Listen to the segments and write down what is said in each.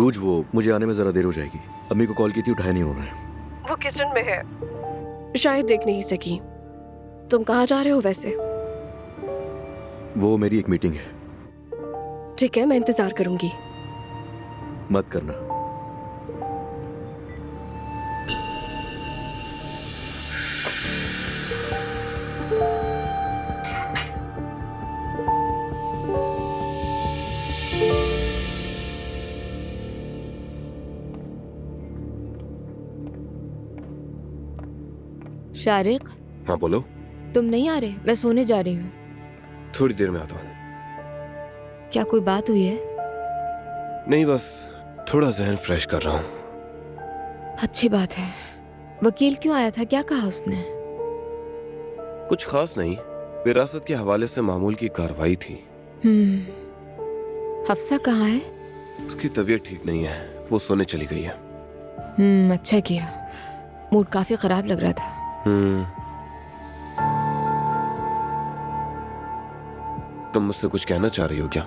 रूज, वो मुझे आने में जरा देर हो जाएगी। अम्मी को कॉल की थी, उठाया नहीं उन्होंने। वो किचन में है, शायद देख नहीं सकी। तुम कहाँ जा रहे हो वैसे? वो मेरी एक मीटिंग है। ठीक है, मैं इंतजार करूंगी। मत करना। शारिक, हाँ बोलो। तुम नहीं आ रहे? मैं सोने जा रही हूँ। थोड़ी देर में आता हूँ। क्या कोई बात हुई है? नहीं, बस थोड़ा जहन फ्रेश कर रहा हूँ। अच्छी बात है। वकील क्यों आया था? क्या कहा उसने? कुछ खास नहीं, विरासत के हवाले से मामूल की कार्रवाई थी। हफ्सा कहाँ है? उसकी तबीयत ठीक नहीं है, वो सोने चली गई है। अच्छा किया। मूड काफी खराब लग रहा था। तुम मुझसे कुछ कहना चाह रही हो क्या?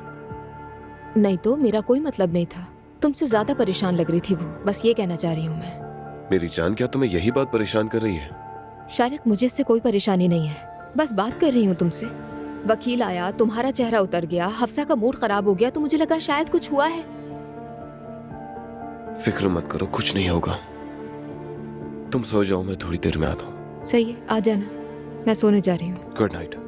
नहीं तो, मेरा कोई मतलब नहीं था। तुमसे ज्यादा परेशान लग रही थी वो, बस ये कहना चाह रही हूँ मैं। मेरी जान, क्या तुम्हें यही बात परेशान कर रही है? शारिक, मुझे इससे कोई परेशानी नहीं है, बस बात कर रही हूँ तुमसे। वकील आया, तुम्हारा चेहरा उतर गया, हफ्सा का मूड खराब हो गया, तो मुझे लगा शायद कुछ हुआ है। फिक्र मत करो, कुछ नहीं होगा। तुम सो जाओ, मैं थोड़ी देर में आता हूँ। सही है, आ जाना। मैं सोने जा रही हूँ। Good night.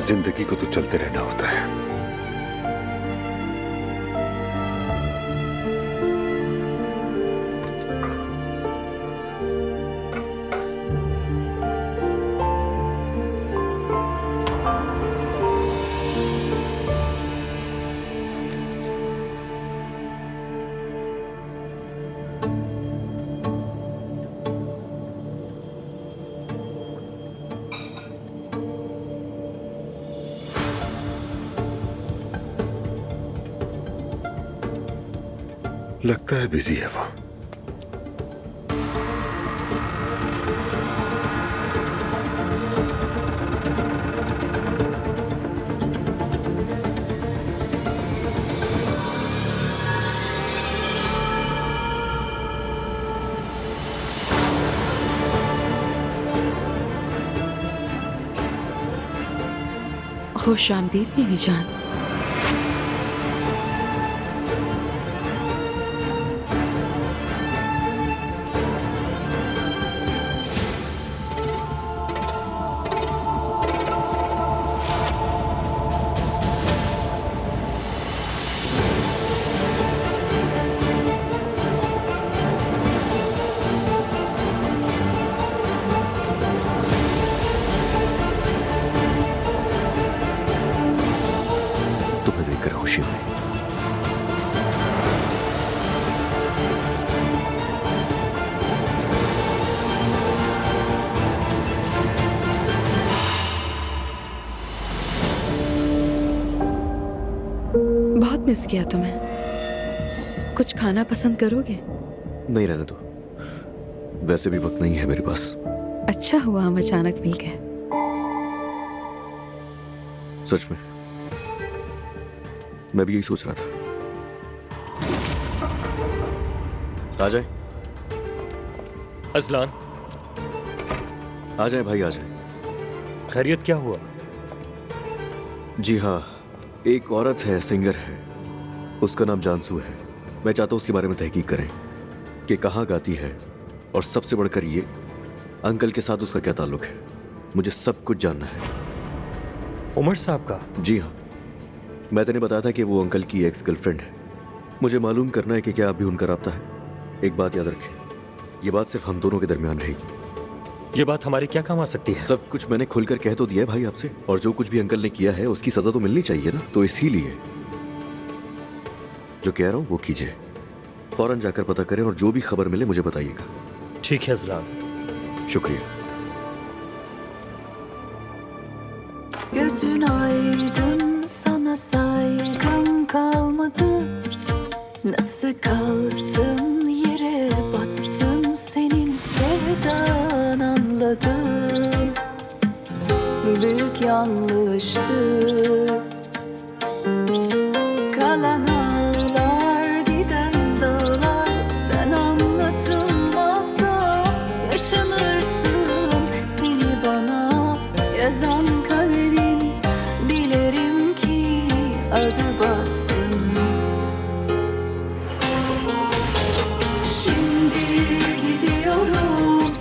जिंदगी को तो चलते रहना होता है। लगता है बिजी है वो। खुश आमदीद मेरी जान। तुम्हें देखकर खुशी हुई। बहुत मिस किया तुम्हें। कुछ खाना पसंद करोगे? नहीं, रहने दो, वैसे भी वक्त नहीं है मेरे पास। अच्छा हुआ हम अचानक मिल गए। सच में मैं भी यही सोच रहा था। आ जाए। अजलान, आ जाए भाई, आ जाए। खैरियत क्या हुआ? जी हाँ, एक औरत है, सिंगर है, उसका नाम जानसू है। मैं चाहता हूँ उसके बारे में तहकीक करें कि कहाँ गाती है, और सबसे बढ़कर ये अंकल के साथ उसका क्या ताल्लुक है। मुझे सब कुछ जानना है। उमर साहब का? जी हाँ, मैं तेने बताया था कि वो अंकल की एक्स गर्लफ्रेंड है। मुझे मालूम करना है कि क्या अभी उनका राब्ता है। एक बात याद रखें, ये बात सिर्फ हम दोनों के दरमियान रहेगी। ये बात हमारे क्या काम आ सकती है? सब कुछ मैंने खुलकर कह तो दिया है भाई आपसे, और जो कुछ भी अंकल ने किया है उसकी सजा तो मिलनी चाहिए ना। तो इसीलिए जो कह रहा हूँ वो कीजिए। फौरन जाकर पता करें और जो भी खबर मिले मुझे बताइएगा। ठीक है अजलान। शुक्रिया। Gözün aydın, sana saygım kalmadı. Nasıl kalsın, yere batsın, senin sevdan anladım. Büyük yanlıştı. Kalan ağlar, giden dağlar, sen anlatılmaz da yaşanırsın. Seni bana yazan kaderin, dilerim ki adı batsın. Şimdi gidiyorum,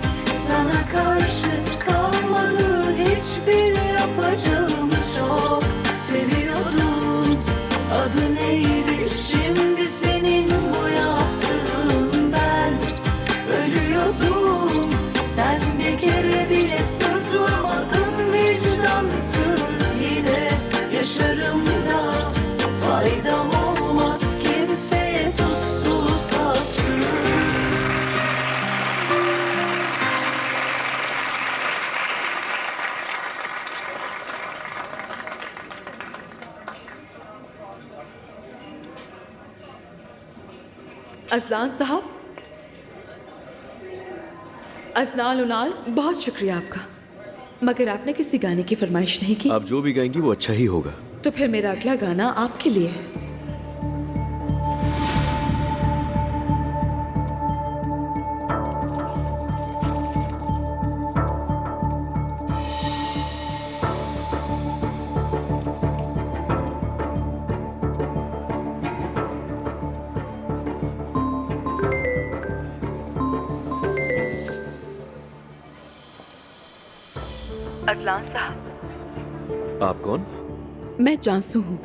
sana karşı kalmadı hiçbir yapacağım. Çok seviyordum, adı neydi şimdi senin bu yaptığından. Ölüyordum, sen bir kere bile sızlamadın. Vicdansız yine yaşarım da faydam olmaz kimseye, tuzsuz tatsız. Azlan साहब, Azlan उनाल, बहुत शुक्रिया आपका, मगर आपने किसी गाने की फरमाइश नहीं की। आप जो भी गाएंगी वो अच्छा ही होगा। तो फिर मेरा अगला गाना आपके लिए है। अजलान साहब। आप कौन? मैं जानसू हूँ।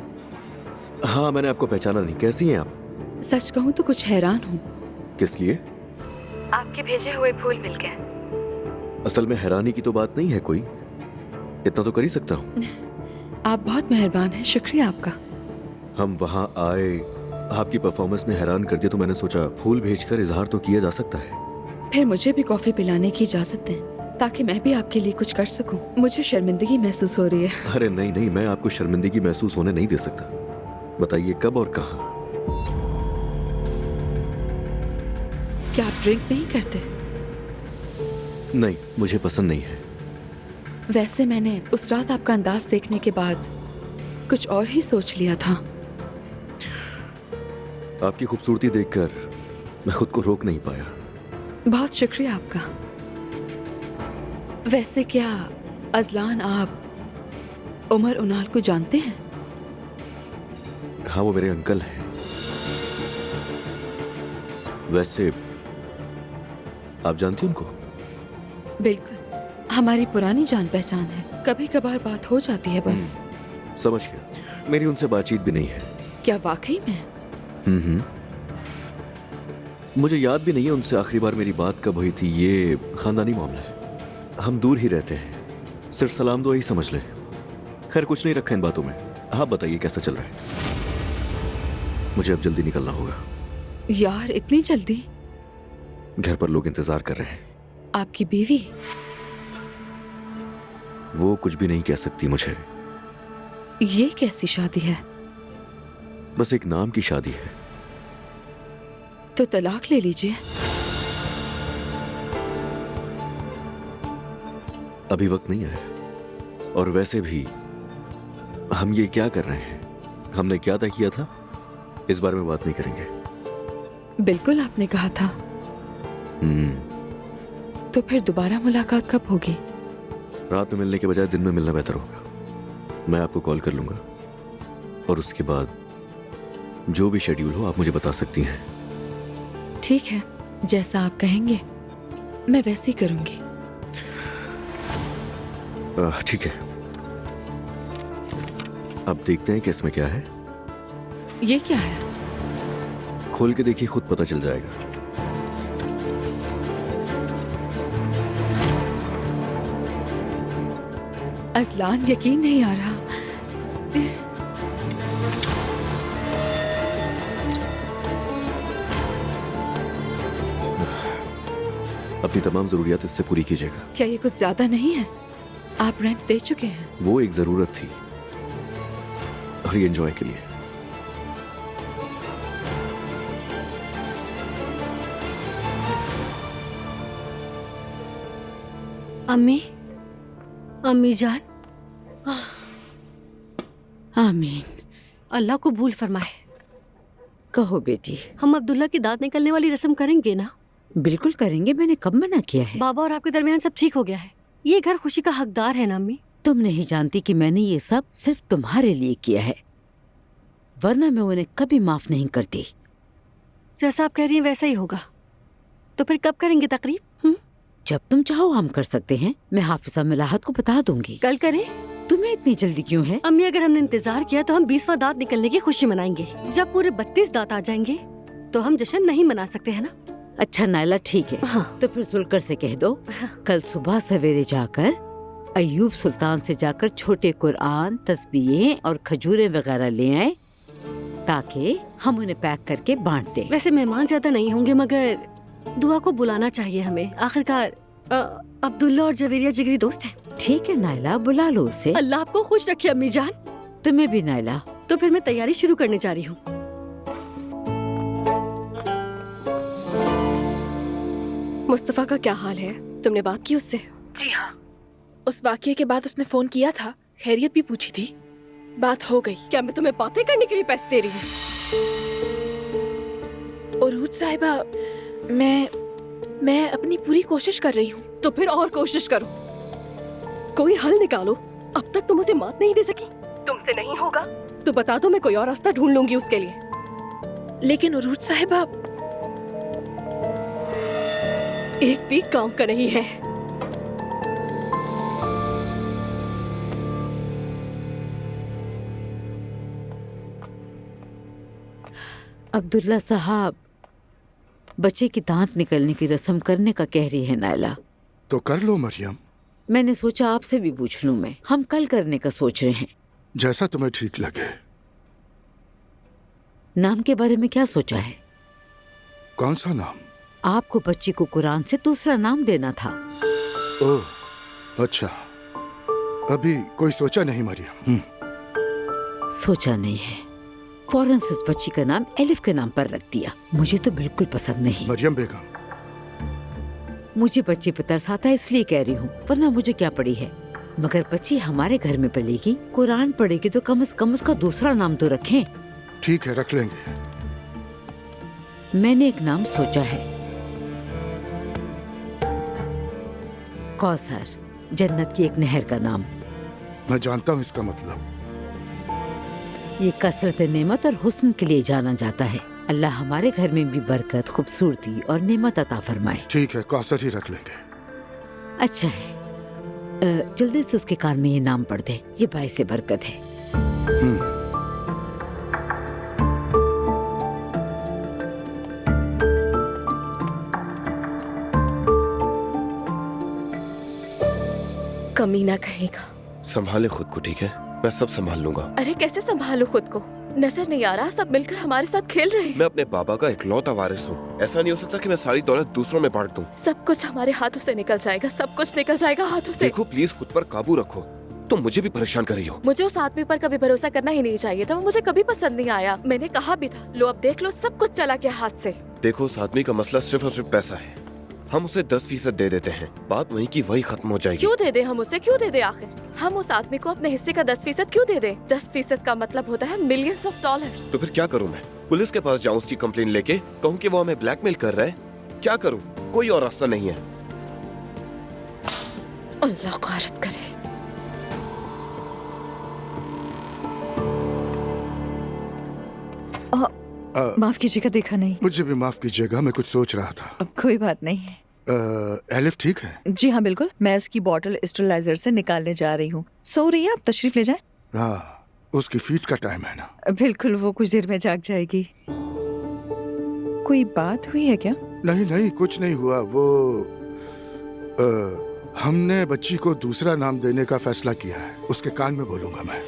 हाँ, मैंने आपको पहचाना नहीं। कैसी हैं आप? सच कहूँ तो कुछ हैरान हूँ। किस लिए? आपके भेजे हुए फूल मिल गए। असल में हैरानी की तो बात नहीं है कोई, इतना तो कर ही सकता हूँ। आप बहुत मेहरबान हैं, शुक्रिया आपका। हम वहाँ आए, आपकी परफॉर्मेंस ने हैरान कर दिया, तो मैंने सोचा फूल भेजकर इजहार तो किया जा सकता है। फिर मुझे भी कॉफी पिलाने की इजाजत दें, ताकि मैं भी आपके लिए कुछ कर सकूं। मुझे शर्मिंदगी महसूस हो रही है। अरे नहीं नहीं, मैं आपको शर्मिंदगी महसूस होने नहीं दे सकता। बताइए कब और कहाँ? क्या आप ड्रिंक नहीं करते? नहीं, मुझे पसंद नहीं है। वैसे मैंने उस रात आपका अंदाज देखने के बाद कुछ और ही सोच लिया था। आपकी खूबसूरती देखकर मैं खुद को रोक नहीं पाया। बहुत शुक्रिया आपका। वैसे क्या अजलान आप उमर उनाल को जानते हैं? हाँ, वो मेरे अंकल हैं। वैसे आप जानती हैं उनको? बिल्कुल, हमारी पुरानी जान पहचान है। कभी कभार बात हो जाती है बस। समझ गया। मेरी उनसे बातचीत भी नहीं है। क्या वाकई में? मुझे याद भी नहीं है उनसे आखिरी बार मेरी बात कब हुई थी। ये खानदानी मामला है, हम दूर ही रहते हैं। सिर्फ सलाम दुआ ही समझ लें। खैर, कुछ नहीं रखा इन बातों में। आप बताइए कैसा चल रहा है? मुझे अब जल्दी निकलना होगा। यार, इतनी जल्दी? घर पर लोग इंतजार कर रहे हैं। आपकी बीवी? वो कुछ भी नहीं कह सकती मुझे। ये कैसी शादी है? बस एक नाम की शादी है। तो तलाक ले लीजिए। अभी वक्त नहीं है, और वैसे भी हम ये क्या कर रहे हैं? हमने क्या तय किया था? इस बारे में बात नहीं करेंगे। बिल्कुल, आपने कहा था। तो फिर दोबारा मुलाकात कब होगी? रात में मिलने के बजाय दिन में मिलना बेहतर होगा। मैं आपको कॉल कर लूंगा, और उसके बाद जो भी शेड्यूल हो आप मुझे बता सकती हैं। ठीक है, जैसा आप कहेंगे मैं वैसे ही करूंगी। ठीक है, अब देखते हैं कि इसमें क्या है। ये क्या है? खोल के देखिए, खुद पता चल जाएगा। अजलान, यकीन नहीं आ रहा। अपनी तमाम जरूरियात इससे पूरी कीजिएगा। क्या ये कुछ ज्यादा नहीं है? आप रेंट दे चुके हैं। वो एक जरूरत थी और ये एंजॉय के लिए। अम्मी, अम्मी जान, आमीन। अल्लाह को भूल फरमाए। कहो बेटी। हम अब्दुल्ला की दांत निकलने वाली रस्म करेंगे ना? बिल्कुल करेंगे, मैंने कब मना किया है? बाबा और आपके दरमियान सब ठीक हो गया है। ये घर खुशी का हकदार है ना अम्मी? तुम नहीं जानती कि मैंने ये सब सिर्फ तुम्हारे लिए किया है, वरना मैं उन्हें कभी माफ नहीं करती। जैसा आप कह रही हैं वैसा ही होगा। तो फिर कब करेंगे तकरीब? जब तुम चाहो हम कर सकते हैं। मैं हाफिजा मिलाहत को बता दूंगी। कल करें? तुम्हें इतनी जल्दी क्यों है? अम्मी, अगर हमने इंतजार किया तो हम 20वां दांत निकलने की खुशी मनाएंगे। जब पूरे 32 दांत आ जाएंगे तो हम जश्न नहीं मना सकते हैं ना? अच्छा नायला, ठीक है। हाँ। तो फिर जुलकर से कह दो कल सुबह सवेरे जाकर अयूब सुल्तान से जाकर छोटे कुरान, तस्बीहें और खजूरें वगैरह ले आए ताकि हम उन्हें पैक करके बांट दें। वैसे मेहमान ज्यादा नहीं होंगे, मगर दुआ को बुलाना चाहिए हमें। आखिरकार अब्दुल्ला और जवेरिया जिगरी दोस्त हैं। ठीक है नायला, बुला लो उसे। अल्लाह आपको खुश रखे अम्मी जान। तुम्हें भी नायला। तो फिर मैं तैयारी शुरू करने जा रही हूँ। मुस्तफा का क्या हाल है? तुमने बात की उससे? जी हाँ, उस वाकये के बाद उसने फोन किया था, खैरियत भी पूछी थी, बात हो गई। क्या मैं तुम्हें बातें करने के लिए पैसे दे रही हूँ? उरूज साहिबा, मैं अपनी पूरी कोशिश कर रही हूँ। तो फिर और कोशिश करो, कोई हल निकालो। अब तक तुम उसे मात नहीं दे सकी। तुमसे नहीं होगा तो बता दो, मैं कोई और रास्ता ढूंढ लूंगी उसके लिए। लेकिन उरूज साहिबा, एक भी काम का नहीं है। अब्दुल्ला साहब, बच्चे की दांत निकलने की रस्म करने का कह रही है नायला। तो कर लो मरियम, मैंने सोचा आपसे भी पूछ लूं। मैं हम कल करने का सोच रहे हैं। जैसा तुम्हें ठीक लगे। नाम के बारे में क्या सोचा है? कौन सा नाम? आपको बच्ची को कुरान से दूसरा नाम देना था। ओह अच्छा, अभी कोई सोचा नहीं मरियम। सोचा नहीं है, फौरन से उस बच्ची का नाम एलिफ के नाम पर रख दिया। मुझे तो बिल्कुल पसंद नहीं। मरियम बेगम, मुझे बच्ची पर तरस आता है इसलिए कह रही हूँ, वरना मुझे क्या पड़ी है। मगर बच्ची हमारे घर में पलेगी, कुरान पढ़ेगी, तो कम से कम उसका दूसरा नाम तो रखें। ठीक है, रख लेंगे। मैंने एक नाम सोचा है, कौसर, जन्नत की एक नहर का नाम। मैं जानता हूँ इसका मतलब। ये कसरत नेमत और हुस्न के लिए जाना जाता है। अल्लाह हमारे घर में भी बरकत, खूबसूरती और नेमत अता फरमाए। ठीक है, कौसर ही रख लेंगे। अच्छा है, जल्दी से उसके कान में ये नाम पढ़ दे, ये बाइसे बरकत है। कमीना कहेगा। संभाले खुद को, ठीक है? मैं सब संभाल लूंगा। अरे कैसे संभालो खुद को? नजर नहीं आ रहा सब मिलकर हमारे साथ खेल रहे हैं। मैं अपने बाबा का इकलौता वारिस हूँ। ऐसा नहीं हो सकता कि मैं सारी दौलत दूसरों में बांट दूं। सब कुछ हमारे हाथों से निकल जाएगा, सब कुछ निकल जाएगा हाथों से। देखो प्लीज खुद पर काबू रखो। तुम मुझे भी परेशान कर रही हो। मुझे उस आदमी पर कभी भरोसा करना ही नहीं चाहिए था, वो मुझे कभी पसंद नहीं आया। मैंने कहा भी था। लो अब देख लो, सब कुछ चला गया हाथ से। देखो उस आदमी का मसला सिर्फ और सिर्फ पैसा है। हम उसे 10% दे देते हैं, बात वहीं की वहीं खत्म हो जाएगी। क्यों दे दे? हम उसे क्यों दे दे? आखिर हम उस आदमी को अपने हिस्से का 10% क्यों दे दे? 10% का मतलब होता है मिलियंस ऑफ डॉलर्स। तो फिर क्या करूं मैं? पुलिस के पास जाऊं, उसकी कंप्लेन लेके कहूं कि वो हमें ब्लैकमेल कर रहा है? क्या करूं? कोई और रास्ता नहीं है। अल्लाह ग़ारत करे। माफ कीजिएगा, देखा नहीं। मुझे भी माफ कीजिएगा, मैं कुछ सोच रहा था। अब कोई बात नहीं। एलिफ ठीक है? जी हाँ बिल्कुल, मैं इसकी बॉटल स्टेरिलाइजर से निकालने जा रही हूँ। सो रही है, आप तशरीफ ले जाएं। हाँ, उसकी फीड का टाइम है ना। बिल्कुल, वो कुछ देर में जाग जाएगी। कोई बात हुई है क्या? नहीं नहीं, कुछ नहीं हुआ। वो हमने बच्ची को दूसरा नाम देने का फैसला किया है। उसके कान में बोलूंगा मैं।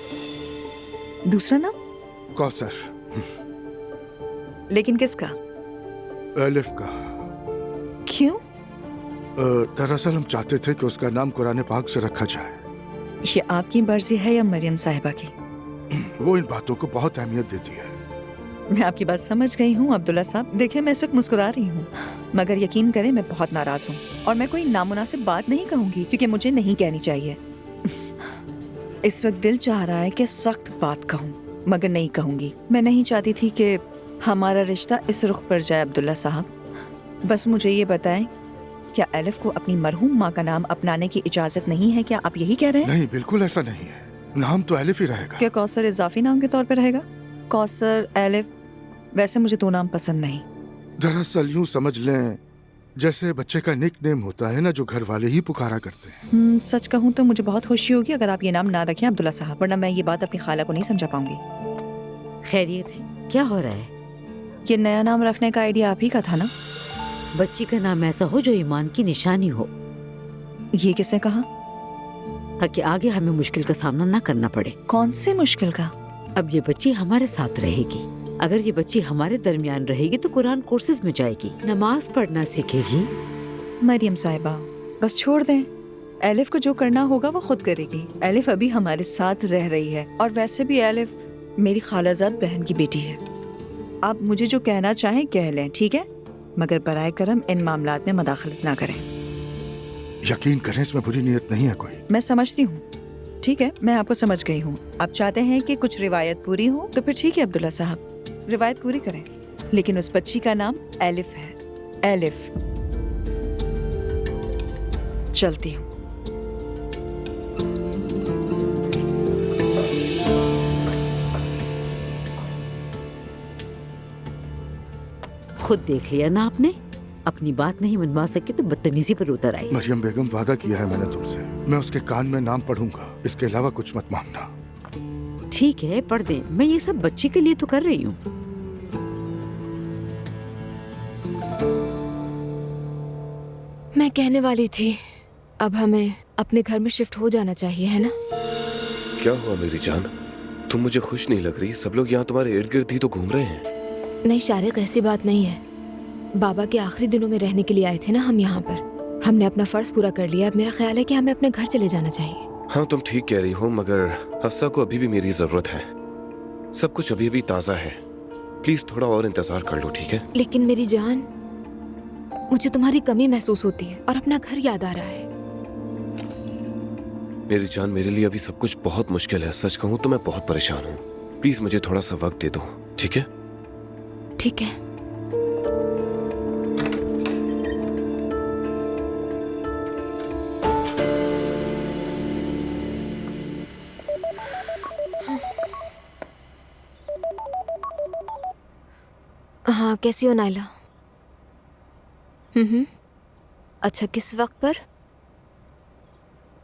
दूसरा नाम? कौसर। लेकिन किसका? एलिफ का। क्यों? दरअसल हम चाहते थे कि उसका नाम कुरान पाक से रखा जाए। ये आपकी मर्जी है या मरियम साहिबा की? वो इन बातों को बहुत अहमियत देती है। मैं आपकी बात समझ गई हूँ अब्दुल्ला साहब। देखिए, मैं इस वक्त मुस्कुरा रही हूँ, मगर यकीन करें मैं बहुत नाराज हूँ और मैं कोई नामुनासिब बात नहीं कहूँगी क्योंकि मुझे नहीं कहनी चाहिए। इस वक्त दिल चाह रहा है कि सख्त बात कहूँ, मगर नहीं कहूँगी। मैं नहीं चाहती थी कि हमारा रिश्ता इस रुख पर जाए अब्दुल्ला साहब। बस मुझे ये बताएं, क्या एलिफ को अपनी मरहूम माँ का नाम अपनाने की इजाजत नहीं है? क्या आप यही कह रहे हैं? नहीं, बिल्कुल ऐसा नहीं है। नाम तो एलिफ ही रहेगा। क्या कौसर इजाफी नाम के तौर पर रहेगा? कौसर, एलिफ, वैसे मुझे 2 नाम पसंद नहीं। दरअसल यूं समझ लें जैसे बच्चे का निक नेम होता है ना, जो घर वाले ही पुकारा करते हैं। सच कहूँ तो मुझे बहुत खुशी होगी अगर आप ये नाम ना रखें अब्दुल्ला साहब, वरना मैं ये बात अपनी खाला को नहीं समझा पाऊंगी। खैरियत है? क्या हो रहा है? ये नया नाम रखने का आइडिया आप ही का था ना? बच्ची का नाम ऐसा हो जो ईमान की निशानी हो। ये किसने कहा? ताकि आगे हमें मुश्किल का सामना ना करना पड़े। कौन सी मुश्किल का? अब ये बच्ची हमारे साथ रहेगी। अगर ये बच्ची हमारे दरमियान रहेगी तो कुरान कोर्सेज में जाएगी, नमाज पढ़ना सीखेगी। मरियम साहिबा, बस छोड़ दें। एलिफ को जो करना होगा वो खुद करेगी। एलिफ अभी हमारे साथ रह रही है और वैसे भी एलिफ मेरी खालाजाद बहन की बेटी है। आप मुझे जो कहना चाहें कह लें, ठीक है? मगर बराए करम इन मामलात में मदाखलत ना करें। यकीन करें, इसमें बुरी नीयत नहीं है कोई। मैं समझती हूँ, ठीक है, मैं आपको समझ गई हूँ। आप चाहते हैं कि कुछ रिवायत पूरी हो तो फिर ठीक है अब्दुल्ला साहब, रिवायत पूरी करें। लेकिन उस बच्ची का नाम एलिफ है। एलिफ। चलती हूँ। खुद देख लिया ना आपने, अपनी बात नहीं मनवा सके तो बदतमीजी पर उतर आई। मरियम बेगम, वादा किया है मैंने तुमसे, मैं उसके कान में नाम पढ़ूंगा, इसके अलावा कुछ मत मांगना। ठीक है, पढ़ दें। मैं ये सब बच्ची के लिए तो कर रही हूँ। मैं कहने वाली थी, अब हमें अपने घर में शिफ्ट हो जाना चाहिए, है ना? क्या हुआ मेरी जान? तुम मुझे खुश नहीं लग रही। सब लोग यहाँ तुम्हारे इर्द गिर्द ही तो घूम रहे हैं। नहीं शारिक, ऐसी बात नहीं है। बाबा के आखिरी दिनों में रहने के लिए आए थे ना हम यहाँ पर। हमने अपना फर्ज पूरा कर लिया। अब मेरा ख्याल है कि हमें अपने घर चले जाना चाहिए। हाँ, तुम ठीक कह रही हो, मगर हफ्सा को अभी भी मेरी जरूरत है। सब कुछ अभी भी ताज़ा है। प्लीज थोड़ा और इंतजार कर लो, ठीक है? लेकिन मेरी जान, मुझे तुम्हारी कमी महसूस होती है और अपना घर याद आ रहा है। मेरी जान, मेरे लिए अभी सब कुछ बहुत मुश्किल है। सच कहूँ तो मैं बहुत परेशान हूँ। प्लीज मुझे थोड़ा सा वक्त दे दो, ठीक है? ठीक है। हाँ, कैसी हो नाइला? अच्छा, किस वक्त पर?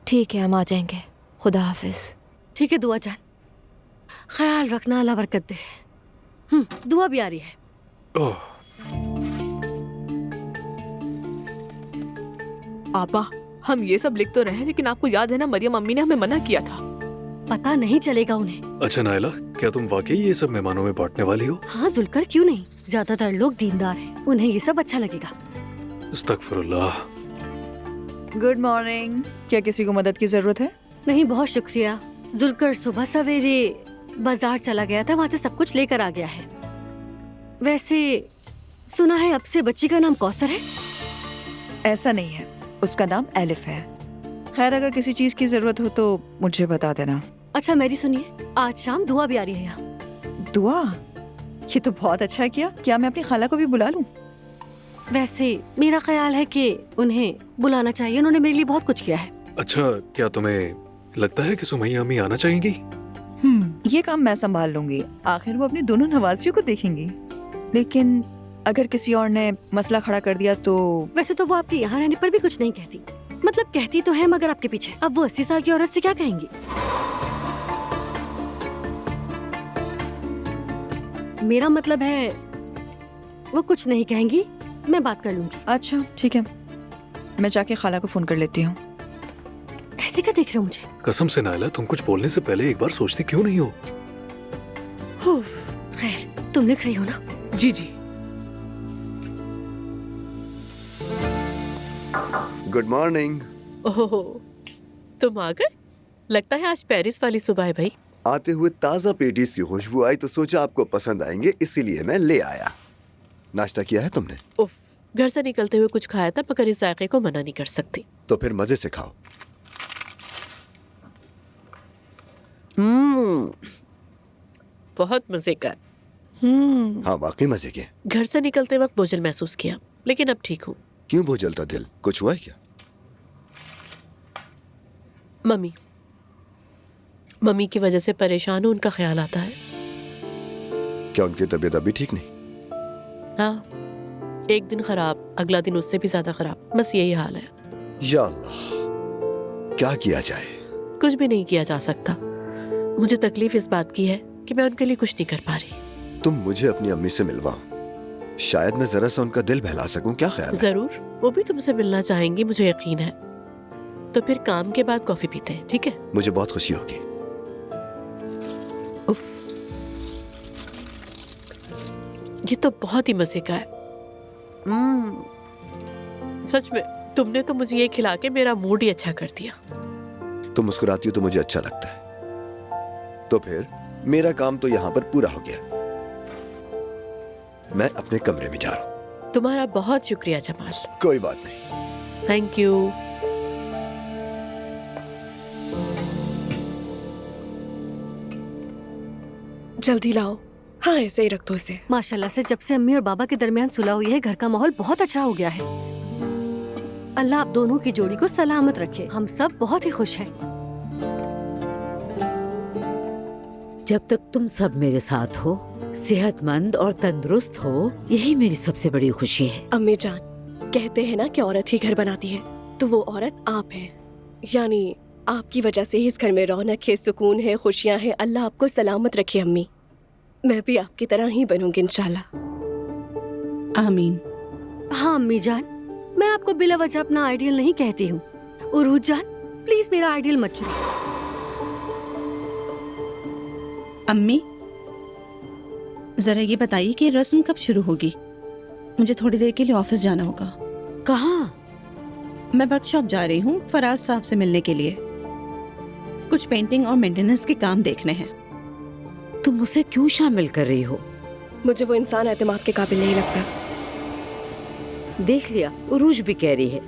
ठीक है, हम आ जाएंगे। खुदा हाफिज। ठीक है दुआ जान, ख्याल रखना, अल्लाह बरकत दे। दुआ भी आ रही है। आपा, हम ये सब लिख तो रहे हैं, लेकिन आपको याद है ना, मरियम अम्मी ने हमें मना किया था। पता नहीं चलेगा उन्हें। अच्छा नाइला, क्या तुम वाकई ये सब मेहमानों में बांटने वाली हो? हाँ जुलकर, क्यों नहीं। ज्यादातर लोग दीनदार हैं, उन्हें ये सब अच्छा लगेगा। अस्तगफिरुल्लाह। Good morning. क्या किसी को मदद की जरूरत है? नहीं, बहुत शुक्रिया। जुलकर सुबह सवेरे बाजार चला गया था, वहाँ से सब कुछ लेकर आ गया है। वैसे सुना है अब से बच्ची का नाम कौसर है। ऐसा नहीं है, उसका नाम एलिफ है। खैर, अगर किसी चीज की जरूरत हो तो मुझे बता देना। अच्छा मेरी सुनिए, आज शाम दुआ भी आ रही है यहाँ। दुआ? ये तो बहुत अच्छा किया। क्या मैं अपनी खाला को भी बुला लूं? वैसे मेरा ख्याल है कि उन्हें बुलाना चाहिए, उन्होंने मेरे लिए बहुत कुछ किया है। अच्छा, क्या तुम्हें लगता है कि सुमैया अम्मी आना चाहेंगी? ये काम मैं संभाल लूंगी। आखिर वो अपनी दोनों नवाजियों को देखेंगी। लेकिन अगर किसी और ने मसला खड़ा कर दिया तो? वैसे तो वो आपके यहाँ रहने पर भी कुछ नहीं कहती, मतलब कहती तो है मगर आपके पीछे। अब वो 80 साल की औरत से क्या कहेंगी? मेरा मतलब है वो कुछ नहीं कहेंगी, मैं बात कर लूंगी। अच्छा ठीक है, मैं जाके खाला को फोन कर लेती हूँ। ऐसे क्या देख रहे हो मुझे? कसम से नायला, तुम कुछ बोलने से पहले एक बार सोचती क्यों नहीं हो? खैर, तुम लिख रही हो ना? जी जी। Good morning. ओहो, तुम आ गए? लगता है आज पेरिस वाली सुबह है भाई। आते हुए ताज़ा पेटीज की खुशबू आई तो सोचा आपको पसंद आएंगे, इसीलिए मैं ले आया। नाश्ता किया है तुमने? उफ, घर से निकलते हुए कुछ खाया था मगर इस जायके को मना नहीं कर सकती। तो फिर मजे से खाओ। बहुत मजे का। हाँ वाकई मजे के। घर से निकलते वक्त बोझल महसूस किया, लेकिन अब ठीक हूँ। क्यों बोझलता दिल, कुछ हुआ है क्या? मम्मी की वजह से परेशान हूँ, उनका ख्याल आता है। क्या उनकी तबीयत अभी ठीक नहीं? हाँ, एक दिन खराब, अगला दिन उससे भी ज्यादा खराब, बस यही हाल है। या अल्लाह, क्या किया जाए? कुछ भी नहीं किया जा सकता। मुझे तकलीफ इस बात की है कि मैं उनके लिए कुछ नहीं कर पा रही। तुम मुझे अपनी अम्मी से मिलवाओ, शायद मैं जरा सा उनका दिल बहला सकूं, क्या ख्याल है? जरूर, वो भी तुमसे मिलना चाहेंगी, मुझे यकीन है। तो फिर काम के बाद कॉफी पीते हैं, ठीक है? मुझे बहुत खुशी होगी। उफ, ये तो बहुत ही मजे का है। सच में तुमने तो मुझे ये खिला के मेरा मूड ही अच्छा कर दिया। तुम मुस्कुराती हो तो मुझे अच्छा लगता है। तो फिर मेरा काम तो यहाँ पर पूरा हो गया। मैं अपने कमरे में जा रहा हूँ। तुम्हारा बहुत शुक्रिया जमाल। कोई बात नहीं। Thank you. जल्दी लाओ। हाँ, ऐसे ही रख दो इसे। माशाल्लाह से जब से अम्मी और बाबा के दरमियान सुलह हुई है, घर का माहौल बहुत अच्छा हो गया है। अल्लाह आप दोनों की जोड़ी को सलामत रखे। हम सब बहुत ही खुश हैं। जब तक तुम सब मेरे साथ हो, सेहतमंद और तंदुरुस्त हो, यही मेरी सबसे बड़ी खुशी है। अम्मी जान, कहते हैं ना कि औरत ही घर बनाती है, तो वो औरत आप हैं। यानी आपकी वजह से ही इस घर में रौनक है, सुकून है, खुशियां हैं। अल्लाह आपको सलामत रखे अम्मी। मैं भी आपकी तरह ही बनूंगी इंशाल्लाह। आमीन। हाँ अम्मी जान, मैं आपको बिला वजह अपना आइडियल नहीं कहती हूँ। उरूज जान, प्लीज मेरा आइडियल मत चुनो। अम्मी, जरा ये बताइए कि रस्म कब शुरू होगी? मुझे थोड़ी देर के लिए ऑफिस जाना होगा। कहाँ? मैं वर्कशॉप जा रही हूँ फराज साहब से मिलने के लिए। कुछ पेंटिंग और मेंटेनेंस के काम देखने हैं। तुम उसे क्यों शामिल कर रही हो? मुझे वो इंसान एतमाद के काबिल नहीं लगता। देख लिया, उरूज भी कह रही है।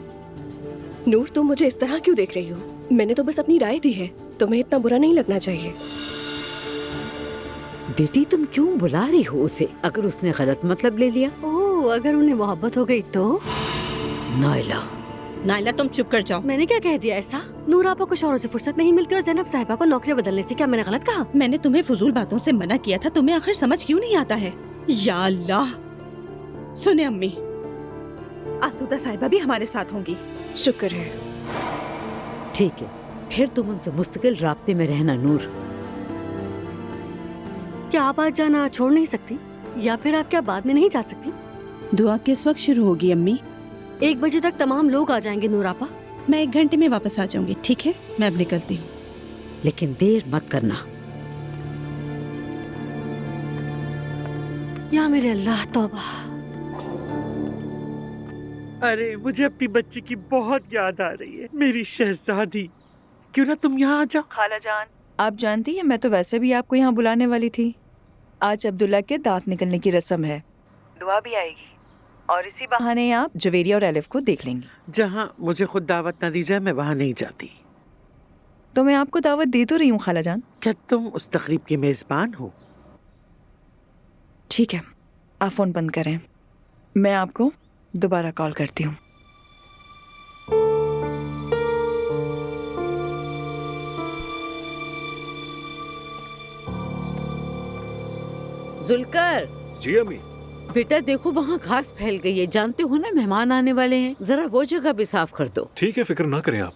नूर, तुम मुझे इस तरह क्यों देख रही हो? मैंने तो बस अपनी राय दी है, तुम्हें इतना बुरा नहीं लगना चाहिए। बेटी तुम क्यों बुला रही हो उसे? अगर उसने गलत मतलब ले लिया? ओह, अगर उन्हें मोहब्बत हो गई तो? नायला, नायला तुम चुप कर जाओ। मैंने क्या कह दिया ऐसा? नूर आपको कुछ औरों से फुर्सत नहीं मिलती और ज़ैनब साहिबा को नौकरी बदलने से, क्या मैंने गलत कहा? मैंने तुम्हें फजूल बातों से मना किया था, तुम्हें आखिर समझ क्यों नहीं आता है? या अल्लाह। सुने अम्मी, आसूदा साहिबा भी हमारे साथ होंगी। शुक्र है। ठीक है, फिर तुम उनसे मुस्तकिल राब्ते में रहना नूर। क्या आप आज जाना छोड़ नहीं सकती, या फिर आप क्या बाद में नहीं जा सकती? दुआ किस वक्त शुरू होगी अम्मी? 1 बजे तक तमाम लोग आ जाएंगे नूर आपा। मैं 1 घंटे में वापस आ जाऊंगी। ठीक है, मैं अब निकलती हूँ। लेकिन देर मत करना। या मेरे अल्लाह, तौबा। अरे मुझे अपनी बच्ची की बहुत याद आ रही है, मेरी शहजादी। क्यों ना तुम यहाँ आ जाओ। खाला जान, आप जानती हैं मैं तो वैसे भी आपको यहाँ बुलाने वाली थी। आज अब्दुल्ला के दांत निकलने की रस्म है, दुआ भी आएगी और इसी बहाने आप जवेरिया और एलिफ को देख लेंगी। जहाँ मुझे खुद दावत न दी जाए मैं वहाँ नहीं जाती। तो मैं आपको दावत दे तो रही हूँ खाला जान। क्या तुम उस तकरीब की मेजबान हो? ठीक है, आप फोन बंद करें, मैं आपको दोबारा कॉल करती हूँ। जुल्कर। जी अम्मी। बेटा देखो वहाँ घास फैल गई है, जानते हो ना मेहमान आने वाले हैं, जरा वो जगह भी साफ कर दो। ठीक है, फिक्र ना करें आप।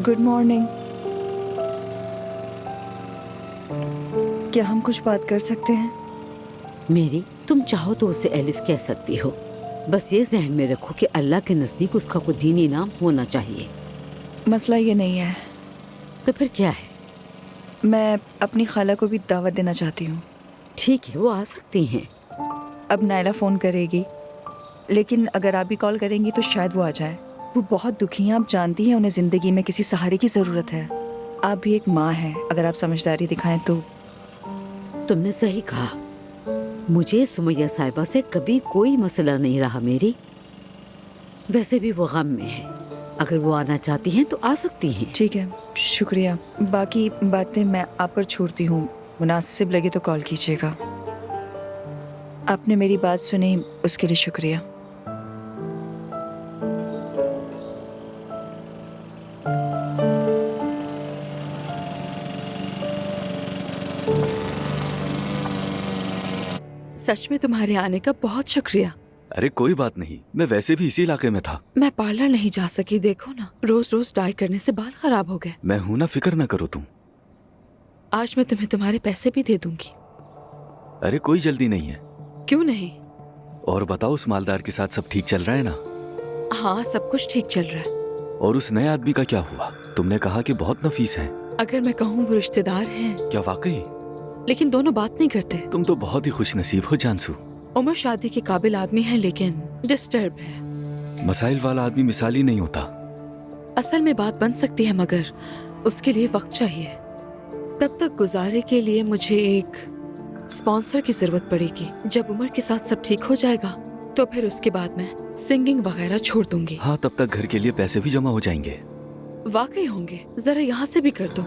Good morning. क्या हम कुछ बात कर सकते हैं? मेरी, तुम चाहो तो उसे एलिफ कह सकती हो, बस ये जहन में रखो कि अल्लाह के नजदीक उसका कोई दीनी नाम होना चाहिए। मसला ये नहीं है। तो फिर क्या है? मैं अपनी खाला को भी दावत देना चाहती हूँ। ठीक है, वो आ सकती हैं। अब नायला फ़ोन करेगी, लेकिन अगर आप भी कॉल करेंगी तो शायद वो आ जाए। वो बहुत दुखी हैं, आप जानती हैं, उन्हें ज़िंदगी में किसी सहारे की ज़रूरत है। आप भी एक माँ हैं, अगर आप समझदारी दिखाएं तो। तुमने सही कहा, मुझे सुमैया साहिबा से कभी कोई मसला नहीं रहा मेरी। वैसे भी वो गम में है, अगर वो आना चाहती हैं तो आ सकती हैं। ठीक है, शुक्रिया। बाकी बातें मैं आप पर छोड़ती हूँ, मुनासिब लगे तो कॉल कीजिएगा। आपने मेरी बात सुनी, उसके लिए शुक्रिया। सच में तुम्हारे आने का बहुत शुक्रिया। अरे कोई बात नहीं, मैं वैसे भी इसी इलाके में था। मैं पार्लर नहीं जा सकी, देखो ना, रोज रोज डाई करने से बाल खराब हो गए। मैं हूं ना, फिक्र ना करो तुम। आज मैं तुम्हें तुम्हारे पैसे भी दे दूंगी। अरे कोई जल्दी नहीं है। क्यों नहीं? और बताओ, उस मालदार के साथ सब ठीक चल रहा है ना? हाँ, सब कुछ ठीक चल रहा है। और उस नए आदमी का क्या हुआ? तुमने कहा कि बहुत नफीस हैं। अगर मैं कहूँ वो रिश्तेदार हैं। क्या वाकई? लेकिन दोनों बात नहीं करते। तुम तो बहुत ही खुश नसीब हो जानसू। उम्र शादी के काबिल आदमी है, लेकिन डिस्टर्ब है। मसाइल वाला आदमी मिसाली नहीं होता। असल में बात बन सकती है, मगर उसके लिए वक्त चाहिए। तब तक गुजारे के लिए मुझे एक स्पॉन्सर की जरूरत पड़ेगी। जब उम्र के साथ सब ठीक हो जाएगा तो फिर उसके बाद मैं सिंगिंग वगैरह छोड़ दूंगी। हाँ, तब तक घर के लिए पैसे भी जमा हो जाएंगे। वाकई होंगे, जरा यहाँ से भी कर दो।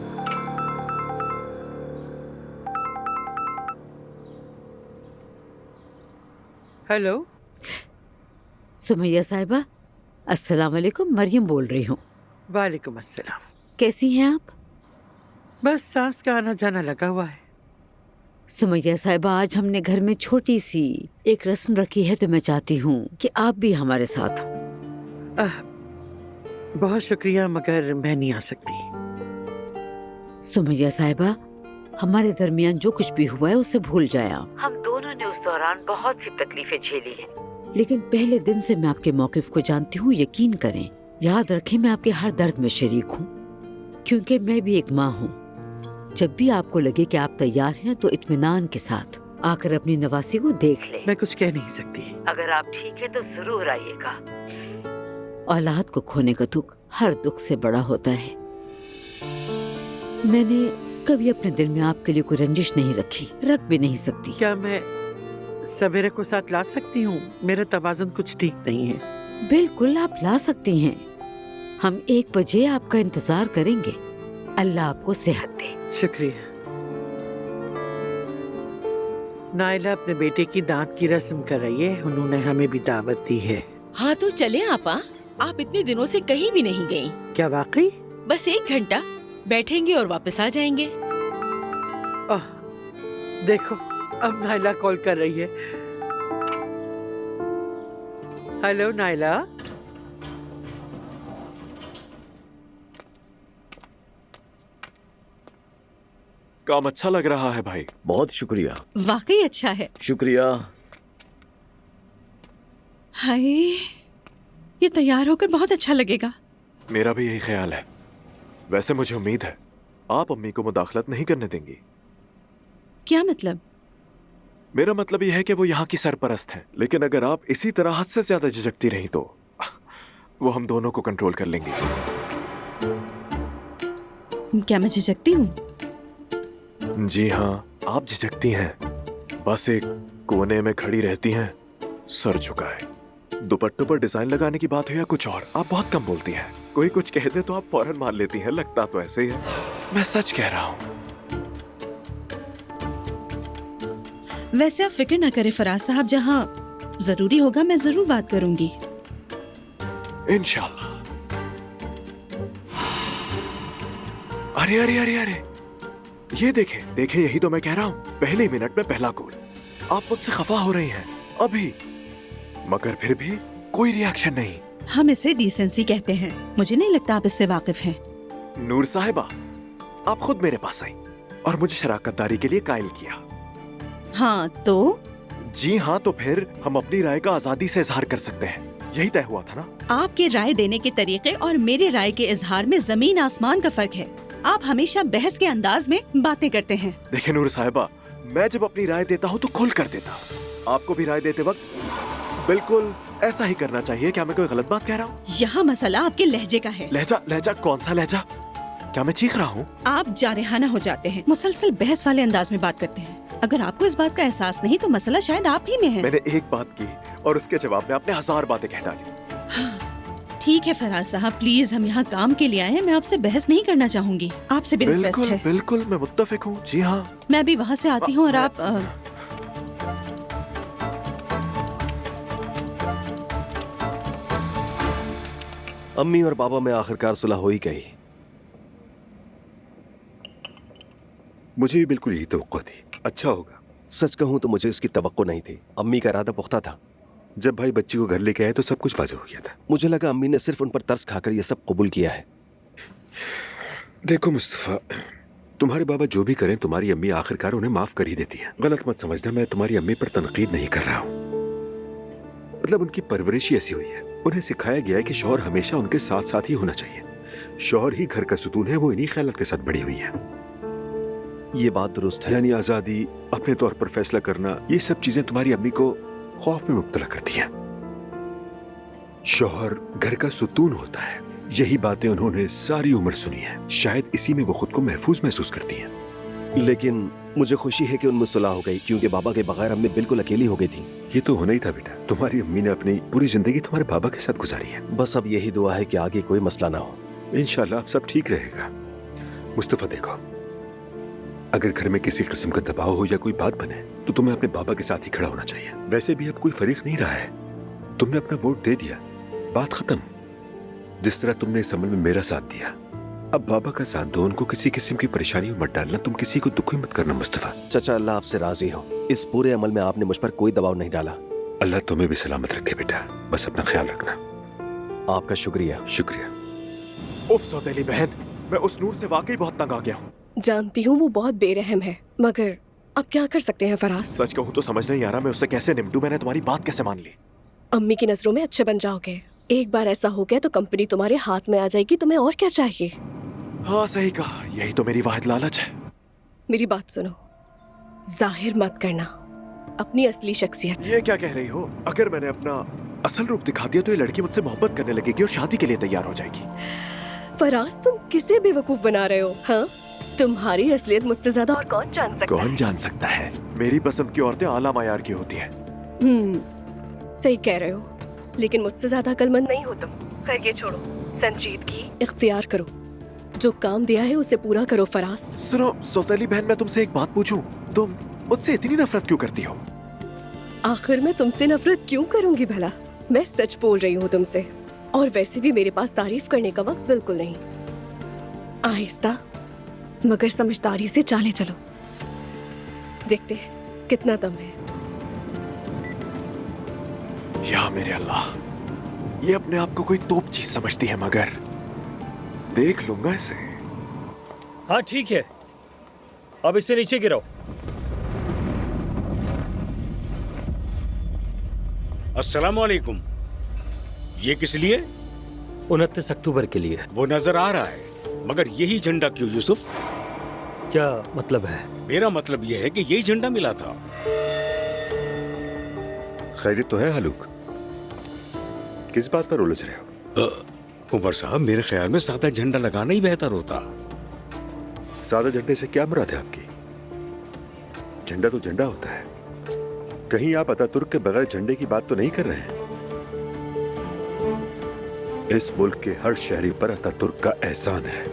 हेलो सुमैया साहिबा, अस्सलाम वालेकुम। मरियम बोल रही हूँ। वालेकुम अस्सलाम। कैसी हैं आप? बस सांस का आना जाना लगा हुआ है। सुमैया साहिबा, आज हमने घर में छोटी सी एक रस्म रखी है, तो मैं चाहती हूँ कि आप भी हमारे साथ हो। बहुत शुक्रिया, मगर मैं नहीं आ सकती। सुमैया साहिबा, हमारे दरमियान जो कुछ भी हुआ है उसे भूल जाए आप। हम दोनों ने उस दौरान बहुत सी तकलीफें झेली हैं, लेकिन पहले दिन से मैं आपके मौकिफ को जानती हूँ। यकीन करें, याद रखें, मैं आपके हर दर्द में शरीक हूँ, क्योंकि मैं भी एक माँ हूँ। जब भी आपको लगे कि आप तैयार हैं तो इत्मीनान के साथ आकर अपनी नवासी को देख लें। मैं कुछ कह नहीं सकती। अगर आप ठीक है तो जरूर आइएगा। औलाद को खोने का दुख हर दुख से बड़ा होता है। मैंने कभी अपने दिल में आपके लिए कोई रंजिश नहीं रखी, रख भी नहीं सकती। क्या मैं सवेरे को साथ ला सकती हूँ? मेरा तवाज़ुन कुछ ठीक नहीं है। बिल्कुल, आप ला सकती हैं। हम 1 बजे आपका इंतजार करेंगे। अल्लाह आपको सेहत दे। शुक्रिया। नायला अपने बेटे की दांत की रस्म कर रही है, उन्होंने हमें भी दावत दी है। हाँ तो चले आपा, आप इतने दिनों से कहीं भी नहीं गई। क्या वाकई? बस 1 घंटा बैठेंगे और वापस आ जाएंगे। देखो, अब नायला कॉल कर रही है। हेलो नायला। काम अच्छा लग रहा है भाई। बहुत शुक्रिया। वाकई अच्छा है। शुक्रिया। हाय, ये तैयार होकर बहुत अच्छा लगेगा। मेरा भी यही ख्याल है। वैसे मुझे उम्मीद है आप अम्मी को मुदाखलत नहीं करने देंगी। क्या मतलब? मेरा मतलब यह है कि वो यहाँ की सरपरस्त हैं, लेकिन अगर आप इसी तरह हद से ज्यादा झिझकती रही तो वो हम दोनों को कंट्रोल कर लेंगी। क्या मैं झिझकती हूँ? जी हाँ, आप झिझकती हैं। बस एक कोने में खड़ी रहती हैं, सर झुकाए। दुपट्टों पर डिजाइन लगाने की बात हो या कुछ और, आप बहुत कम बोलती हैं। कोई कुछ कह दे तो आप फौरन मान लेती हैं। लगता तो ऐसे ही है। मैं सच कह रहा हूँ। वैसे आप फिक्र ना करें फराज साहब, जहाँ जरूरी होगा मैं जरूर बात करूंगी। इंशाल्लाह। अरे अरे अरे अरे, ये देखें देखें, यही तो मैं कह रहा हूँ, पहले मिनट में पहला गोल। आप मुझसे खफा हो रही हैं अभी, मगर फिर भी कोई रिएक्शन नहीं। हम इसे डिसेंसी कहते हैं। मुझे नहीं लगता आप इससे वाकिफ हैं। नूर साहिबा, आप खुद मेरे पास आई और मुझे शराकतदारी के लिए कायल किया। हाँ तो? जी हाँ, तो फिर हम अपनी राय का आजादी से इजहार कर सकते हैं, यही तय हुआ था ना? आपके राय देने के तरीके और मेरे राय के इजहार में जमीन आसमान का फर्क है। आप हमेशा बहस के अंदाज में बातें करते हैं। देखिए नूर साहिबा, मैं जब अपनी राय देता हूँ तो खुल कर देता हूँ। आपको भी राय देते वक्त बिल्कुल ऐसा ही करना चाहिए। क्या मैं कोई गलत बात कह रहा हूँ? यहाँ मसला आपके लहजे का है। लहजा? लहजा? कौन सा लहजा? क्या मैं चीख रहा हूँ? आप जारहाना हो जाते हैं, मुसलसल बहस वाले अंदाज में बात करते हैं। अगर आपको इस बात का एहसास नहीं तो मसला शायद आप ही में है। मैंने एक बात की और उसके जवाब में आपने 1000 बातें कह डाली। ठीक है फराज साहब, प्लीज हम यहाँ काम के लिए आए हैं। मैं आपसे बहस नहीं करना चाहूँगी। आपसे भी रिक्वेस्ट है। बिल्कुल, मैं मुत्तफिक हूँ। जी हाँ, मैं भी वहाँ से आती हूँ और आप अम्मी और बाबा में आखिरकार सुलह हो ही गई। मुझे भी बिल्कुल यही तवक्को थी। अच्छा होगा। सच कहूं तो मुझे इसकी तवक्को नहीं थी। अम्मी का इरादा पुख्ता था। जब भाई बच्ची को घर लेके आए तो सब कुछ वाज़ेह हो गया था। मुझे लगा अम्मी ने सिर्फ उन पर तरस खाकर ये सब कबूल किया है। देखो मुस्तफ़ा, तुम्हारे बाबा जो भी करें तुम्हारी अम्मी आखिरकार उन्हें माफ कर ही देती है। गलत मत समझना, मैं तुम्हारी अम्मी पर तनकीद नहीं कर रहा हूँ। मतलब उनकी परवरिश ऐसी हुई है, उन्हें सिखाया गया है कि शौहर हमेशा उनके साथ साथ ही होना चाहिए। शौहर ही घर का सुतून है, वो इन्हीं ख्यालात के साथ बड़ी हुई है। ये बात दुरुस्त है। यानी आजादी, अपने तौर पर फैसला करना, ये सब चीजें तुम्हारी अम्मी को खौफ में मुब्तला करती हैं। शौहर घर का सुतून होता है, यही बातें उन्होंने सारी उम्र सुनी है। शायद इसी में वो खुद को महफूज महसूस करती हैं। लेकिन मुझे खुशी है कि उनमें सुलह हो गई, क्योंकि बाबा के बगैर अम्मी बिल्कुल अकेली हो गई थी। ये तो होना ही था बेटा। तुम्हारी अम्मी ने अपनी पूरी जिंदगी तुम्हारे बाबा के साथ गुजारी है। बस अब यही दुआ है कि आगे कोई मसला ना हो। इंशाल्लाह सब ठीक रहेगा। मुस्तफा देखो, अगर घर में किसी किस्म का दबाव हो या कोई बात बने तो तुम्हें अपने बाबा के साथ ही खड़ा होना चाहिए। वैसे भी अब कोई फर्क नहीं रहा है, तुमने अपना वोट दे दिया, बात खत्म। जिस तरह तुमने इस अमल में मेरा साथ दिया, अब बाबा का साथ दो। उनको किसी किस्म की परेशानी में मत डालना, तुम किसी को दुखी मत करना मुस्तफा। चाचा, अल्लाह आपसे राजी हो। इस पूरे अमल में आपने मुझ पर कोई दबाव नहीं डाला। अल्लाह तुम्हें भी सलामत रखे बेटा, बस अपना ख्याल रखना। आपका शुक्रिया। शुक्रिया। उफ सौतेली बहन, मैं उस नूर से वाकई बहुत तंग आ गया हूँ। जानती हूँ वो बहुत बेरहम है, मगर अब क्या कर सकते हैं फराज। सच कहूँ तो समझ नहीं आ रहा मैं उससे कैसे निपटूं। मैंने तुम्हारी बात कैसे मान ली? अम्मी की नजरों में अच्छे बन जाओगे। एक बार ऐसा हो गया तो कंपनी तुम्हारे हाथ में आ जाएगी। तुम्हें और क्या चाहिए? हाँ सही कहा, यही तो मेरी वाहिद लालच है। मेरी बात सुनो, जाहिर मत करना अपनी असली शख्सियत। ये क्या कह रही हो? अगर मैंने अपना असल रूप दिखा दिया तो ये लड़की मुझसे मोहब्बत करने लगेगी और शादी के लिए तैयार हो जाएगी। फराज, तुम किसे बेवकूफ बना रहे हो? हाँ, तुम्हारी असलियत मुझसे ज्यादा और कौन जान सकता है? कौन जान सकता है? मेरी पसंद की औरतें आला मायार की होती हैं। सही कह रहे हो, लेकिन मुझसे ज्यादा अक्लमंद नहीं हो तुम। खैर ये छोड़ो, संजीदगी इख्तियार करो। जो काम दिया है उसे पूरा करो फराज। सुनो सौतेली बहन, मैं तुमसे एक बात पूछूं, तुम मुझसे इतनी नफरत क्यों करती हो? आखिर मैं तुमसे नफरत क्यों करूंगी भला? मैं सच बोल रही हूँ तुमसे, और वैसे भी मेरे पास तारीफ करने का वक्त बिल्कुल नहीं। आहिस्ता मगर समझदारी से चाले चलो, देखते हैं कितना दम है। या मेरे अल्लाह, ये अपने आप को कोई तोप चीज समझती है, मगर देख लूंगा इसे। हाँ ठीक है, अब इसे नीचे गिराओ। अस्सलाम वालेकुम। ये किस लिए? 29 अक्टूबर के लिए। वो नजर आ रहा है, मगर यही झंडा क्यों यूसुफ? क्या मतलब है? मेरा मतलब यह है कि यही झंडा मिला था। खैरियत तो है हलूक? किस बात पर उलझ रहे हो? उमर साहब, मेरे ख्याल में सादा झंडा लगाना ही बेहतर होता। सादा झंडे से क्या मुराद है आपकी? झंडा तो झंडा होता है। कहीं आप अतातुर्क के बगैर झंडे की बात तो नहीं कर रहे हैं? इस मुल्क के हर शहरी पर अतातुर्क का एहसान है।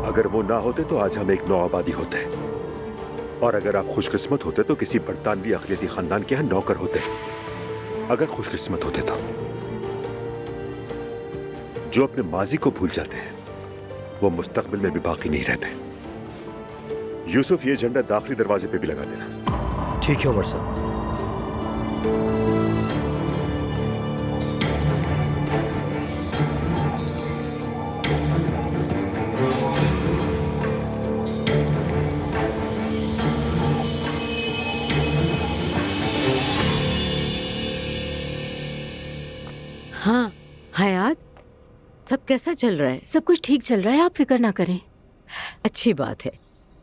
अगर वो ना होते तो आज हम एक नौ आबादी होते, और अगर आप खुशकिस्मत होते तो किसी बरतानवी अक़लियती खानदान के यहाँ नौकर होते। अगर खुशकिस्मत होते तो। जो अपने माजी को भूल जाते हैं वो मुस्तकबिल में भी बाकी नहीं रहते। यूसुफ, ये झंडा दाखिली दरवाजे पे भी लगा देना। ठीक है उमर साहब। हाँ हयात, सब कैसा चल रहा है? सब कुछ ठीक चल रहा है, आप फिक्र ना करें। अच्छी बात है।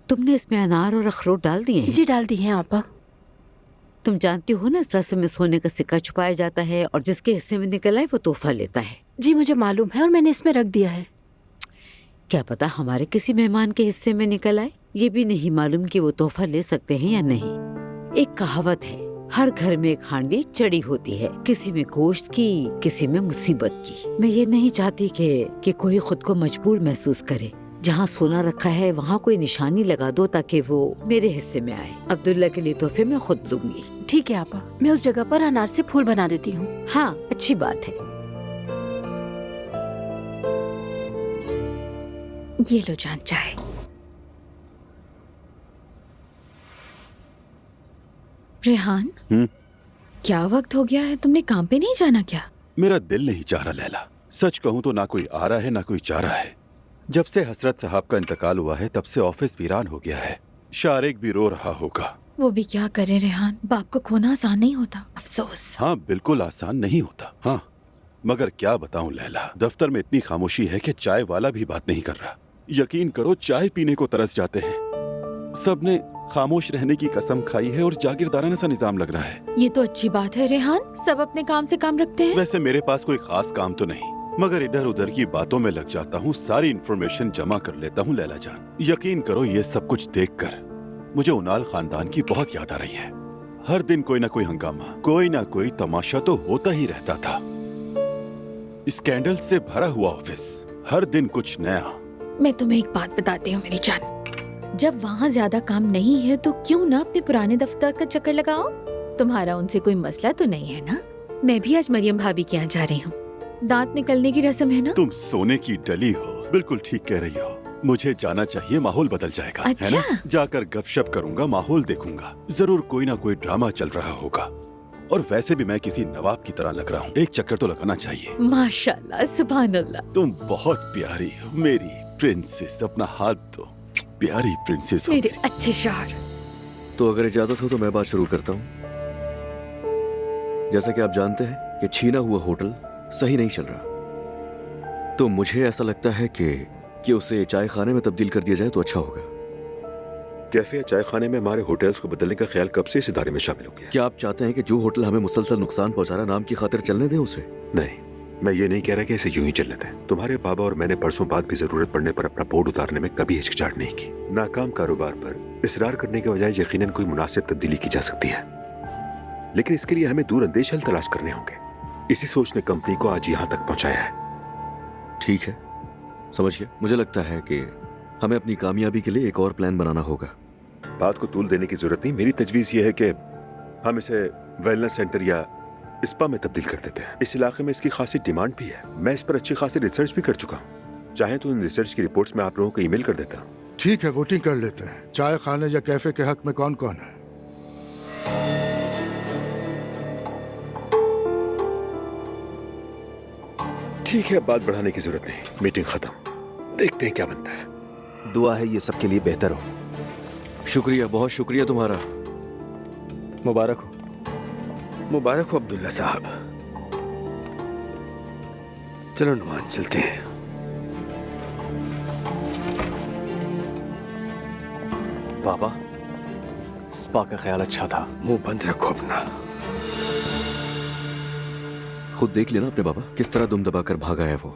तुमने इसमें अनार और अखरोट डाल दिए हैं? जी डाल दिए हैं आपा। तुम जानती हो ना, इस रस्म में सोने का सिक्का छुपाया जाता है और जिसके हिस्से में निकल आए वो तोहफा लेता है। जी मुझे मालूम है और मैंने इसमें रख दिया है। क्या पता हमारे किसी मेहमान के हिस्से में निकल आए। ये भी नहीं मालूम कि वो तोहफा ले सकते हैं या नहीं। एक कहावत है, हर घर में एक हांडी चढ़ी होती है, किसी में गोश्त की, किसी में मुसीबत की। मैं ये नहीं चाहती कि कोई खुद को मजबूर महसूस करे। जहाँ सोना रखा है वहाँ कोई निशानी लगा दो ताकि वो मेरे हिस्से में आए। अब्दुल्ला के लिए तोहफे मैं खुद दूंगी। ठीक है आपा, मैं उस जगह पर अनार से फूल बना देती हूँ। हाँ अच्छी बात है। ये लो जान चाय। रेहान, क्या वक्त हो गया है, तुमने काम पे नहीं जाना क्या? मेरा दिल नहीं चाह रहा लैला। सच कहूं तो ना कोई आ रहा है ना कोई जा रहा है। जब से हसरत साहब का इंतकाल हुआ है तब से ऑफिस वीरान हो गया है। शारिक भी रो रहा होगा। वो भी क्या करे रेहान, बाप को खोना आसान नहीं होता, अफसोस। हाँ बिल्कुल आसान नहीं होता। हाँ मगर क्या बताऊं लैला, दफ्तर में इतनी खामोशी है कि चाय वाला भी बात नहीं कर रहा। यकीन करो चाय पीने को तरस जाते हैं। सबने खामोश रहने की कसम खाई है और जागीरदाराना सा निजाम लग रहा है। ये तो अच्छी बात है रेहान, सब अपने काम से काम रखते हैं। वैसे मेरे पास कोई खास काम तो नहीं, मगर इधर उधर की बातों में लग जाता हूँ, सारी इन्फॉर्मेशन जमा कर लेता हूँ लैला जान। यकीन करो ये सब कुछ देखकर मुझे उनाल खानदान की बहुत याद आ रही है। हर दिन कोई ना कोई हंगामा, कोई ना कोई तमाशा तो होता ही रहता था। स्कैंडल से भरा हुआ ऑफिस, हर दिन कुछ नया। मैं तुम्हें एक बात बताती हूँ मेरी जान, जब वहाँ ज्यादा काम नहीं है तो क्यों ना अपने पुराने दफ्तर का चक्कर लगाओ। तुम्हारा उनसे कोई मसला तो नहीं है ना? मैं भी आज मरियम भाभी के यहाँ जा रही हूँ, दांत निकलने की रस्म है ना। तुम सोने की डली हो, बिल्कुल ठीक कह रही हो। मुझे जाना चाहिए, माहौल बदल जाएगा। अच्छा? है ना? जाकर गपशप करूंगा, माहौल देखूंगा। जरूर कोई ना कोई ड्रामा चल रहा होगा। और वैसे भी मैं किसी नवाब की तरह लग रहा हूँ, एक चक्कर तो लगाना चाहिए। माशाल्लाह, सुभान अल्लाह। तुम बहुत प्यारी हो मेरी प्रिंसेस। अपना हाथ दो, प्यारी प्रिंसेस हो मेरे अच्छे शौहर। तो अगर इजाजत हो तो मैं बात शुरू करता हूँ। जैसा कि आप जानते हैं कि छीना हुआ होटल सही नहीं चल रहा, तो मुझे ऐसा लगता है कि उसे चाय खाने में तब्दील कर दिया जाए तो अच्छा होगा। कैफे या चाय खाने में हमारे होटल्स को बदलने का ख्याल कब से इस इदारे में शामिल हो गया? क्या आप चाहते हैं कि जो होटल हमें मुसलसल नुकसान पहुंचा रहा नाम की खातिर चलने दें उसे? नहीं, मैं ये नहीं कह रहा कि इसे यूं ही चलने दें। तुम्हारे बाबा और मैंने परसों बाद भी जरूरत पड़ने पर अपना बोर्ड उतारने में कभी हिचकिचाहट नहीं की। नाकाम कारोबार पर इसरार करने के बजाय यकीनन कोई मुनासिब तब्दीली की जा सकती है, लेकिन इसके लिए हमें दूर अंदेश हल तलाश करने होंगे। इसी सोच ने कंपनी को आज यहाँ तक पहुँचाया है। ठीक है, समझ गया। मुझे लगता है कि हमें अपनी कामयाबी के लिए एक और प्लान बनाना होगा। बात को तूल देने की जरूरत नहीं। मेरी तजवीज़ ये है कि हम इसे वेलनेस सेंटर या स्पा में तब्दील कर देते हैं। इस इलाके में इसकी खासी डिमांड भी है। मैं इस पर अच्छी खासी रिसर्च भी कर चुका हूँ। चाहे तो इन रिसर्च की रिपोर्ट्स में आप लोगों को ईमेल कर देता हूँ। ठीक है, वोटिंग कर लेते हैं। चाय खाने या कैफे के हक में कौन कौन है? ठीक है, बात बढ़ाने की जरूरत नहीं। मीटिंग खत्म, देखते हैं क्या बनता है। दुआ है ये सबके लिए बेहतर हो। शुक्रिया, बहुत शुक्रिया तुम्हारा। मुबारक हो। मुबारक हो अब्दुल्ला साहब। चलो नुमान चलते हैं। बाबा, स्पा का ख्याल अच्छा था। मुंह बंद रखो अपना। खुद देख लेना अपने बाबा किस तरह दुम दबाकर भागा है वो।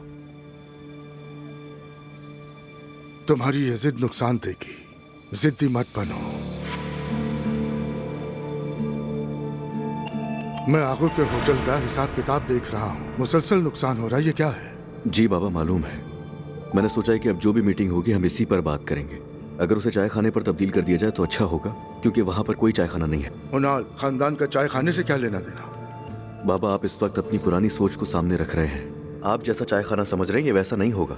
तुम्हारी ये जिद नुकसान देगी, जिद्दी मत बनो। मैं आगू के होटल का हिसाब किताब देख रहा हूँ, मुसलसल नुकसान हो रहा है। ये क्या है? जी बाबा मालूम है। मैंने सोचा है कि अब जो भी मीटिंग होगी हम इसी पर बात करेंगे। अगर उसे चाय खाने पर तब्दील कर दिया जाए तो अच्छा होगा, क्योंकि वहाँ पर कोई चाय खाना नहीं है। उनाल खानदान का चाय खाने से क्या लेना देना? बाबा आप इस वक्त अपनी पुरानी सोच को सामने रख रहे हैं। आप जैसा चाय खाना समझ रहे हैं ये वैसा नहीं होगा।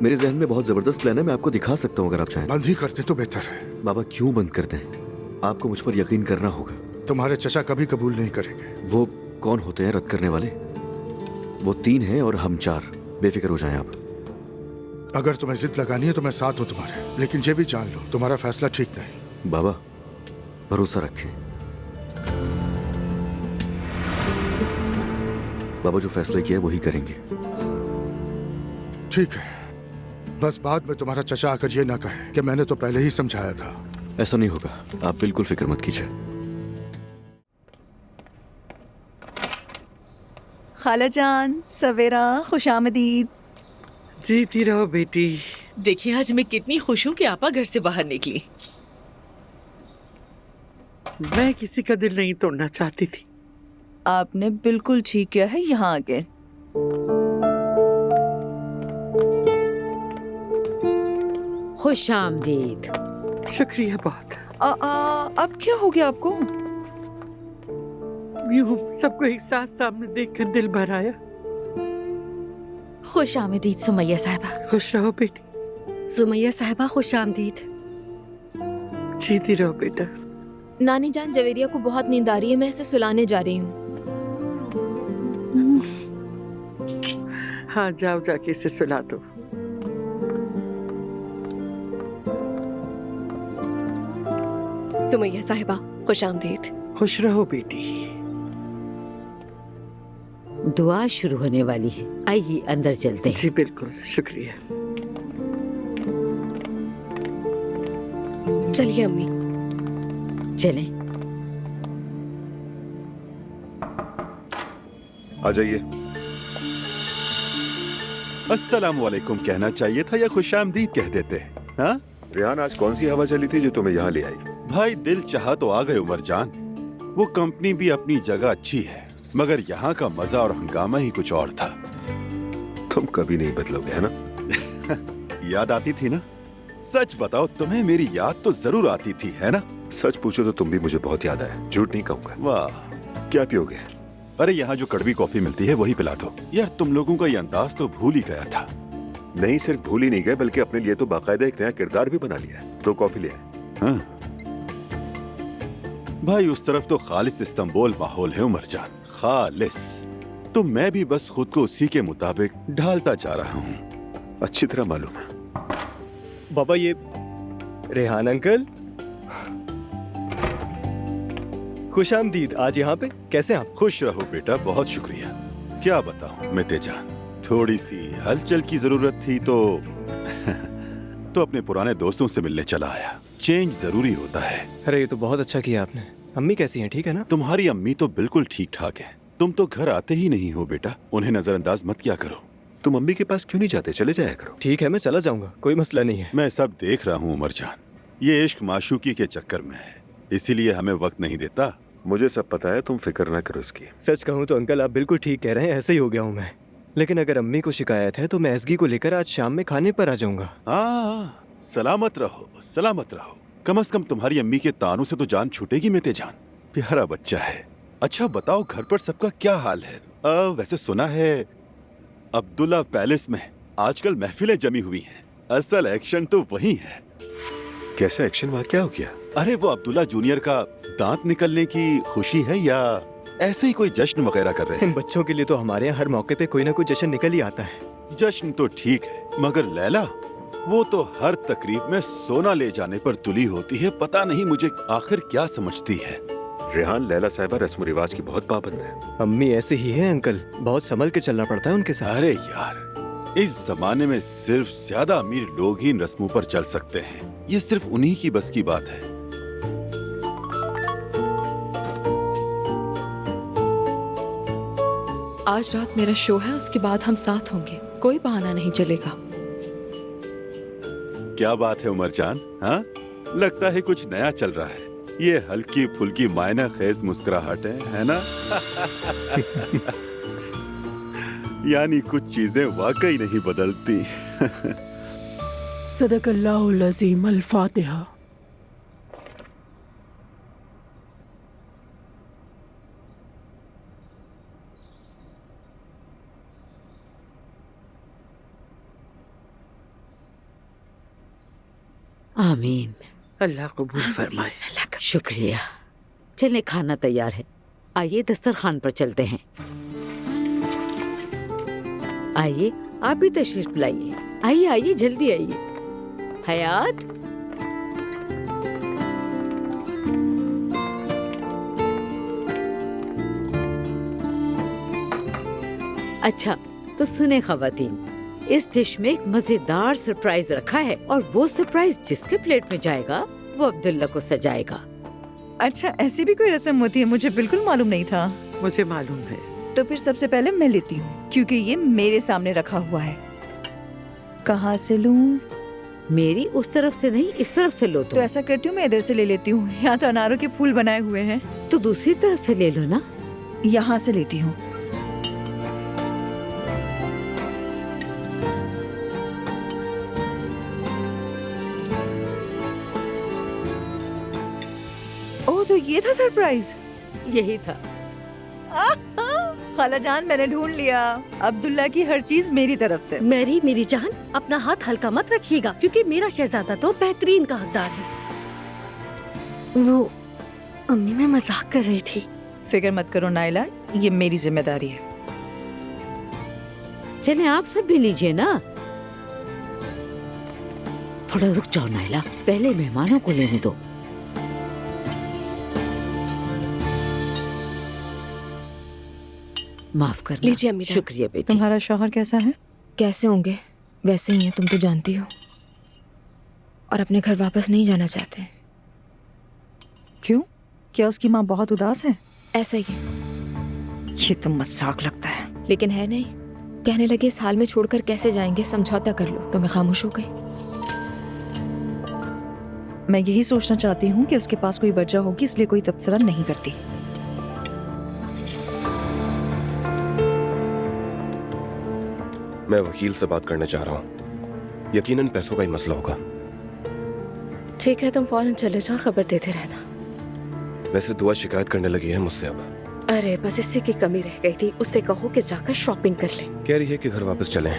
मेरे जहन में बहुत जबरदस्त प्लान है, मैं आपको दिखा सकता हूँ अगर आप चाहें। बंद ही करते तो बेहतर है। बाबा क्यों बंद करते हैं? आपको मुझ पर यकीन करना होगा। तुम्हारे चचा कभी कबूल नहीं करेंगे। वो कौन होते हैं रद्द करने वाले? वो 3 हैं और हम 4। बेफिक्र हो जाएं आप। अगर तुम्हें जिद लगानी है तो मैं साथ हूँ तुम्हारे, लेकिन ये भी जान लो तुम्हारा फैसला ठीक नहीं। बाबा भरोसा रखें। बाबा जो फैसला किया है वही करेंगे। ठीक है, बस बाद में तुम्हारा चचा आकर ये ना कहे कि मैंने तो पहले ही समझाया था। ऐसा नहीं होगा, आप बिल्कुल फिक्र मत कीजिए। खाला जान, सवेरा, खुशामदीद। जीती रहो बेटी। देखिए आज मैं कितनी खुश हूँ कि आपा घर से बाहर निकली। मैं किसी का दिल नहीं तोड़ना चाहती थी। आपने बिल्कुल ठीक किया है यहाँ आके। खुश आमदीद। शुक्रिया बहुत। अब क्या हो गया आपको? यूं सबको एक साथ सामने देखकर दिल भर आया। खुश आमदीद सुमैया साहिबा। खुश रहो बेटी। सुमैया साहिबा खुश आमदीद। जीती रहो बेटा। नानी जान, जवेरिया को बहुत नींद आ रही है, मैं इसे सुलाने जा रही हूँ। हाँ जाओ, जाके इसे सुला दो। सुमैया साहिबा खुश आमदीद। खुश रहो बेटी। दुआ शुरू होने वाली है, आइए अंदर चलते हैं। जी बिल्कुल, शुक्रिया। चलिए अम्मी। चलें। आ जाइए। अस्सलाम वालेकुम कहना चाहिए था या खुशामदीद कह देते? हाँ रेहान, आज कौन सी हवा चली थी जो तुम्हें यहाँ ले आई? भाई दिल चाहा तो आ गए उमर जान। वो कंपनी भी अपनी जगह अच्छी है, मगर यहाँ का मजा और हंगामा ही कुछ और था। तुम कभी नहीं बदलोगे, है ना? याद आती थी ना? सच बताओ, तुम्हें मेरी याद तो जरूर आती थी, है ना? सच पूछो तो तुम भी मुझे बहुत याद आया, झूठ नहीं कहूँगा। वाह, क्या पियोगे? अरे यहाँ जो कड़वी कॉफी मिलती है वही पिला दो। यार तुम लोगों का ये अंदाज तो भूल ही गया था। नहीं, सिर्फ भूल ही नहीं गए बल्कि अपने लिए तो बाकायदा एक नया किरदार भी बना लिया है। 2 कॉफी ले आए। हाँ भाई, उस तरफ तो खालिस इस्तांबुल माहौल है उमर जान, खालिस। तो मैं भी बस खुद को उसी के मुताबिक ढालता जा रहा हूँ। अच्छी तरह मालूम है। बाबा ये रेहान अंकल, खुश आमदीद। आज यहाँ पे कैसे आप? खुश रहो बेटा, बहुत शुक्रिया। क्या बताऊं मेते जान, थोड़ी सी हलचल की जरूरत थी तो अपने पुराने दोस्तों से मिलने चला आया। चेंज जरूरी होता है। अरे ये तो बहुत अच्छा किया आपने। अम्मी कैसी हैं, ठीक है ना? तुम्हारी अम्मी तो बिल्कुल ठीक ठाक है। तुम तो घर आते ही नहीं हो बेटा, उन्हें नजरअंदाज मत किया करो। तुम अम्मी के पास क्यों नहीं जाते? चले जाया करो। ठीक है, मैं चला जाऊंगा, कोई मसला नहीं है। मैं सब देख रहा हूँ उमर जान, ये इश्क माशूकी के चक्कर में है, इसीलिए हमें वक्त नहीं देता। मुझे सब पता है, तुम फिक्र ना करो इसकी। सच कहूँ तो अंकल आप बिल्कुल ठीक कह रहे हैं, ऐसे ही हो गया हूँ मैं। लेकिन अगर अम्मी को शिकायत है तो मैं एसगी को लेकर आज शाम में खाने पर आ जाऊंगा। हाँ, सलामत रहो, सलामत रहो। कम से कम तुम्हारी अम्मी के तानों से तो जान छूटेगी मेते जान। प्यारा बच्चा है। अच्छा बताओ, घर पर सबका क्या हाल है? वैसे सुना है अब्दुल्ला पैलेस में आजकल महफिलें जमी हुई हैं। असल एक्शन तो वही है। कैसा एक्शन? वहाँ क्या हो गया? अरे वो अब्दुल्ला जूनियर का दांत निकलने की खुशी है या ऐसे ही कोई जश्न वगैरह कर रहे हैं? बच्चों के लिए तो हमारे यहाँ हर मौके पे कोई ना कोई जश्न निकल ही आता है। जश्न तो ठीक है, मगर लैला वो तो हर तकरीब में सोना ले जाने पर तुली होती है। पता नहीं मुझे आखिर क्या समझती है। रेहान, लैला साहिबा रस्म रिवाज की बहुत पाबंद है। अम्मी ऐसे ही है अंकल, बहुत संभल के चलना पड़ता है उनके साथ। अरे यार, इस जमाने में सिर्फ ज्यादा अमीर लोग ही इन रस्मों पर चल सकते हैं। ये सिर्फ उन्हीं की बस की बात है। आज रात मेरा शो है, उसके बाद हम साथ होंगे, कोई बहाना नहीं चलेगा। क्या बात है उमर जान? हाँ, लगता है कुछ नया चल रहा है। ये हल्की फुल्की मायना खेज मुस्कुराहटें, है ना? यानी कुछ चीजें वाकई नहीं बदलती। सदकल्लाहुल अज़ीम। अल फातिहा। आमीन। अल्लाह कबूल फरमाए। शुक्रिया। चले, खाना तैयार है, आइए दस्तरखान पर चलते हैं। आइए, आप भी तशरीफ लाइए। आइए आइए, जल्दी आइए। हयात, अच्छा तो सुने ख़वातीन, इस डिश में एक मजेदार सरप्राइज रखा है और वो सरप्राइज जिसके प्लेट में जाएगा वो अब्दुल्ला को सजाएगा। अच्छा, ऐसी भी कोई रस्म होती है? मुझे बिल्कुल मालूम नहीं था। मुझे मालूम है। तो फिर सबसे पहले मैं लेती हूँ, क्योंकि ये मेरे सामने रखा हुआ है। कहाँ से लूँ? मेरी उस तरफ से नहीं, इस तरफ से लो। तो ऐसा करती हूँ, मैं इधर से ले लेती हूँ। यहाँ तो अनारों के फूल बनाए हुए हैं। तो दूसरी तरफ से ले लो ना। यहाँ से लेती हूँ। ओह, तो ये था सरप्राइज। यही था। खाला जान, मैंने ढूंढ लिया। अब्दुल्ला की हर चीज मेरी तरफ से। मेरी जान, अपना हाथ हल्का मत रखिएगा, क्योंकि मेरा शहजादा तो बेहतरीन का हकदार है। वो अम्मी, मैं मजाक कर रही थी। फिक्र मत करो नाइला, ये मेरी जिम्मेदारी है। चले, आप सब भी लीजिए ना। थोड़ा रुक जाओ नाइला, पहले मेहमानों को लेने दो। माफ कर लीजिए अम्मी। शुक्रिया बेटी। तुम्हारा शौहर कैसा है? कैसे होंगे, वैसे ही हैं, तुम तो जानती हो। और अपने घर वापस नहीं जाना चाहते। क्यों? क्या उसकी माँ बहुत उदास है? ऐसा ही। ये तो मजाक लगता है। लेकिन है नहीं। कहने लगे इस हाल में छोड़कर कैसे जाएंगे, समझौता कर लो। तो मैं खामोश हो गई। मैं यही सोचना चाहती हूँ कि उसके पास कोई वजह होगी, इसलिए कोई तबसरा नहीं करती। मैं वकील से बात करने जा रहा हूँ। यकीनन पैसों का ही मसला होगा। ठीक है, तुम फौरन चले जाओ, खबर देते रहना। वैसे दुआ शिकायत करने लगी है मुझसे अब। अरे बस इसी की कमी रह गई थी, उससे कहो कि जाकर शॉपिंग कर ले। कह रही है कि घर वापस चलें।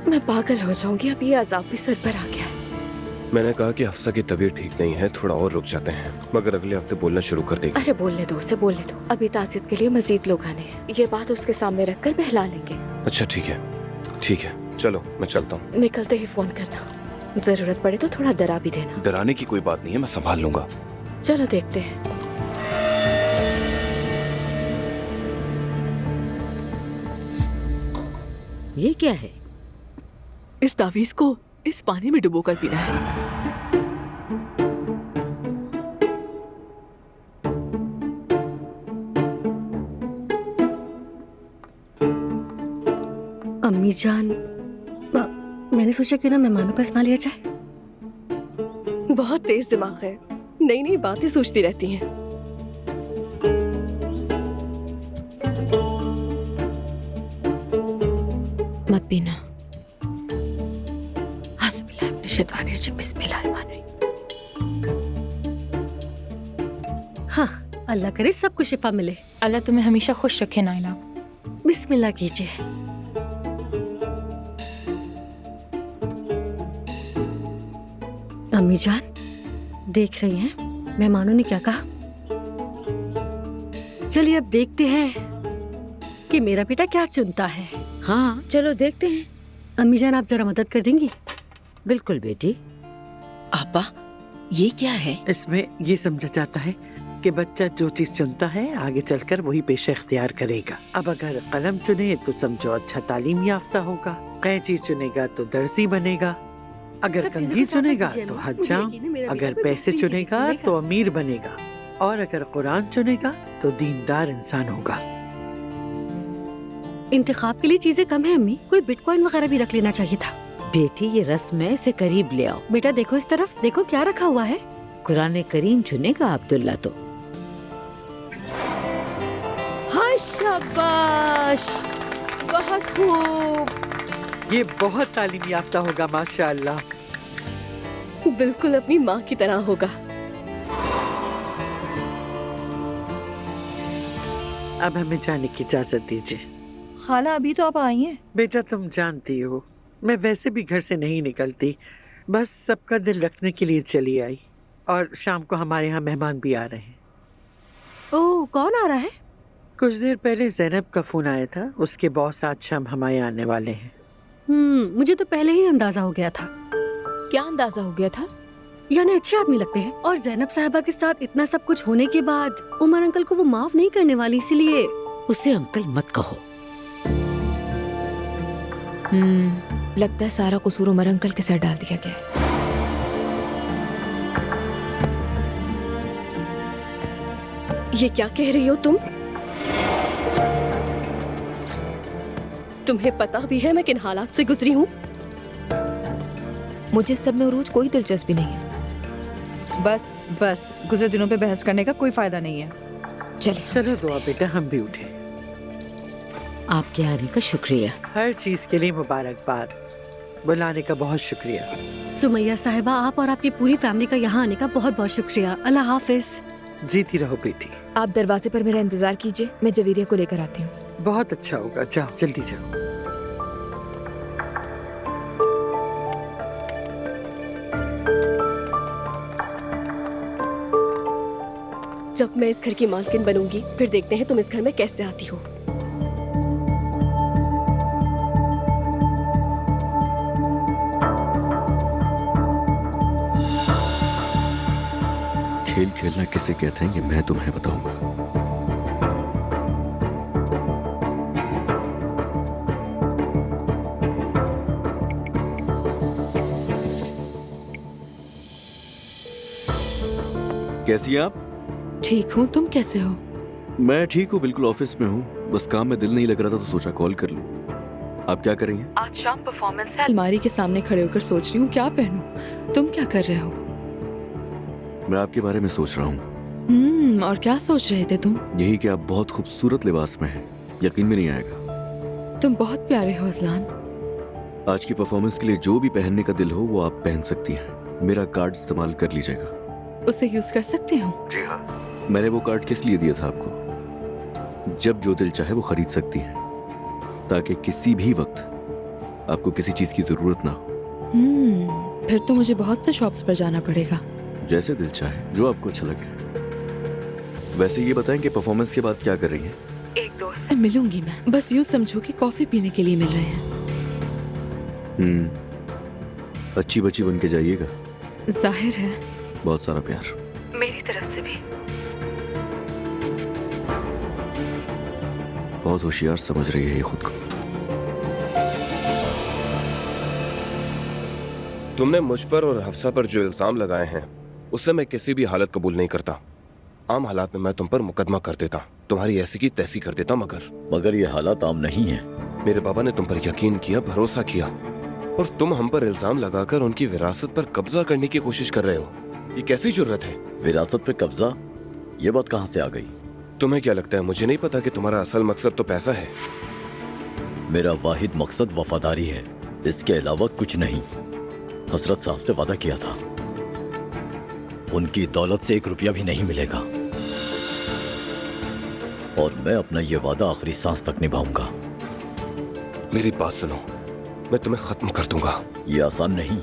मैं पागल हो जाऊंगी, अब ये अजाब भी सर पर आ गया है। मैंने कहा कि हफ्सा की तबीयत ठीक नहीं है, थोड़ा और रुक जाते हैं, मगर अगले हफ्ते बोलना शुरू कर देगी। अरे बोलने दो उसे, बोलने दो। अभी ताज़ियत के लिए मजीद लोग आने हैं, ये बात उसके सामने रखकर बहला लेंगे। अच्छा ठीक है, ठीक है, चलो मैं चलता हूँ। निकलते ही फोन करना, जरूरत पड़े तो थोड़ा डरा भी देना। डराने की कोई बात नहीं है, मैं संभाल लूंगा। चलो देखते हैं। ये क्या है? इस तावीज को इस पानी में डुबोकर पीना है। अम्मी जान, मैंने सोचा क्यों ना मेहमानों का इस्तेमाल लिया जाए। बहुत तेज दिमाग है, नई नई बातें सोचती रहती हैं। मत पीना। हाँ, अल्लाह करे सबको शिफा मिले। अल्लाह तुम्हें हमेशा खुश रखे नाइला। बिस्मिल्लाह कीजिए। अम्मी जान, देख रही हैं मेहमानों ने क्या कहा। चलिए अब देखते हैं कि मेरा बेटा क्या चुनता है। हाँ चलो देखते हैं। अम्मी जान, आप जरा मदद कर देंगी? बिल्कुल बेटी। आपा, ये क्या है? इसमें ये समझा जाता है कि बच्चा जो चीज चुनता है आगे चलकर वही पेशा इख्तियार करेगा। अब अगर कलम चुने तो समझो अच्छा तालीम याफ्ता होगा, कैंची चुनेगा तो दर्जी बनेगा, अगर कंघी चुनेगा तो हज्जाम, अगर पैसे चुनेगा तो अमीर बनेगा, और अगर कुरान चुनेगा तो दीनदार इंसान होगा। इंतखाब के लिए चीजें कम है अम्मी, कोई बिटकॉइन वगैरह भी रख लेना चाहिए था। बेटी ये रस्म है, इसे करीब ले आओ। बेटा देखो इस तरफ, देखो क्या रखा हुआ है। कुरान करीम चुनेगा अब्दुल्ला तो। हाँ शाबाश, बहुत खूब। ये बहुत तालीम याफ्ता होगा माशाअल्लाह। बिल्कुल अपनी माँ की तरह होगा। अब हमें जाने की इजाजत दीजिए। खाला, अभी तो आप आई हैं। बेटा तुम जानती हो मैं वैसे भी घर से नहीं निकलती, बस सबका दिल रखने के लिए चली आई, और शाम को हमारे यहाँ मेहमान भी आ रहे हैं। ओह, कौन आ रहा है? कुछ देर पहले जैनब का फोन आया था, उसके बॉस आज शाम हमारे यहाँ आने वाले हैं। मुझे तो पहले ही अंदाजा हो गया था। क्या अंदाजा हो गया था? यानी अच्छे आदमी लगते हैं, और जैनब साहिबा के साथ इतना सब कुछ होने के बाद उमर अंकल को वो माफ नहीं करने वाली, इसीलिए उसे अंकल मत कहो। लगता है सारा कसूर उमर अंकल के सर डाल दिया गया है। ये क्या कह रही हो तुम? तुम्हें पता भी है मैं किन हालात से गुजरी हूँ? मुझे सब में उरूज कोई दिलचस्पी नहीं है। बस गुजरे दिनों पे बहस करने का कोई फायदा नहीं है। चलो दुआ बेटा, हम भी उठे। आपके आने का शुक्रिया। हर चीज के लिए मुबारकबाद। बुलाने का बहुत शुक्रिया। सुमैया साहिबा, आप और आपकी पूरी फैमिली का यहाँ आने का बहुत बहुत शुक्रिया। अल्लाह हाफिज। जीती रहो बेटी। आप दरवाजे पर मेरा इंतजार कीजिए, मैं जवेरिया को लेकर आती हूँ। बहुत अच्छा होगा, जाओ जल्दी जाओ। जब मैं इस घर की मालकिन बनूंगी, फिर देखते हैं तुम इस घर में कैसे आती हो। खेल खेलना किसे कहते हैं ये मैं तुम्हें बताऊंगा। कैसी हैं आप? ठीक हूँ, तुम कैसे हो? मैं ठीक हूँ, बिल्कुल ऑफिस में हूँ। बस काम में दिल नहीं लग रहा था तो सोचा कॉल कर लूं। आप क्या कर रही हैं? आज शाम परफॉर्मेंस है, अलमारी के सामने खड़े होकर सोच रही हूँ क्या पहनूं। तुम क्या कर रहे हो? मैं आपके बारे में सोच रहा हूँ। और क्या सोच रहे थे तुम? यही कि आप बहुत खूबसूरत लिबास में हैं, यकीन भी नहीं आएगा। तुम बहुत प्यारे हो अज़लान। आज की परफॉर्मेंस के लिए जो भी पहनने का दिल हो वो आप पहन सकती हैं। मेरा कार्ड इस्तेमाल कर लीजिएगा। उसे यूज कर सकती हूँ? जी हाँ। मैंने वो कार्ड किस लिए दिया था आपको? जब जो दिल चाहे वो खरीद सकती हैं, ताकि किसी भी वक्त आपको किसी चीज की जरूरत ना हो। फिर तो मुझे बहुत से शॉप्स पर जाना पड़ेगा। जैसे दिल चाहे, जो आपको अच्छा लगे। वैसे ये बताएं कि परफॉर्मेंस के बाद क्या कर रही हैं? एक दोस्त से मिलूंगी मैं। बस यूं समझो कि कॉफी पीने के लिए मिल रहे हैं। अच्छी बच्ची बन के जाइएगा। जाहिर है। बहुत सारा प्यार मेरी तरफ से भी। बहुत होशियार समझ रही है ये खुद को। तुमने मुझ पर और हफ्सा पर जो इल्जाम लगाए हैं उससे मैं किसी भी हालत कबूल नहीं करता। आम हालात में मैं तुम पर मुकदमा कर देता, तुम्हारी ऐसी की तैसी कर देता, मगर ये हालात आम नहीं है। मेरे बाबा ने तुम पर यकीन किया, भरोसा किया, और तुम हम पर इल्जाम लगाकर उनकी विरासत पर कब्जा करने की कोशिश कर रहे हो। ये कैसी जुर्रत है? विरासत पे कब्जा? ये बात कहाँ से आ गई? तुम्हें क्या लगता है मुझे नहीं पता कि तुम्हारा असल मकसद तो पैसा है? मेरा वाहिद मकसद वफादारी है, इसके अलावा कुछ नहीं। हसरत साहब से वादा किया था, उनकी दौलत से 1 रुपया भी नहीं मिलेगा, और मैं अपना ये वादा आखिरी सांस तक निभाऊंगा। मेरी बात सुनो, मैं तुम्हें खत्म कर दूंगा। ये आसान नहीं।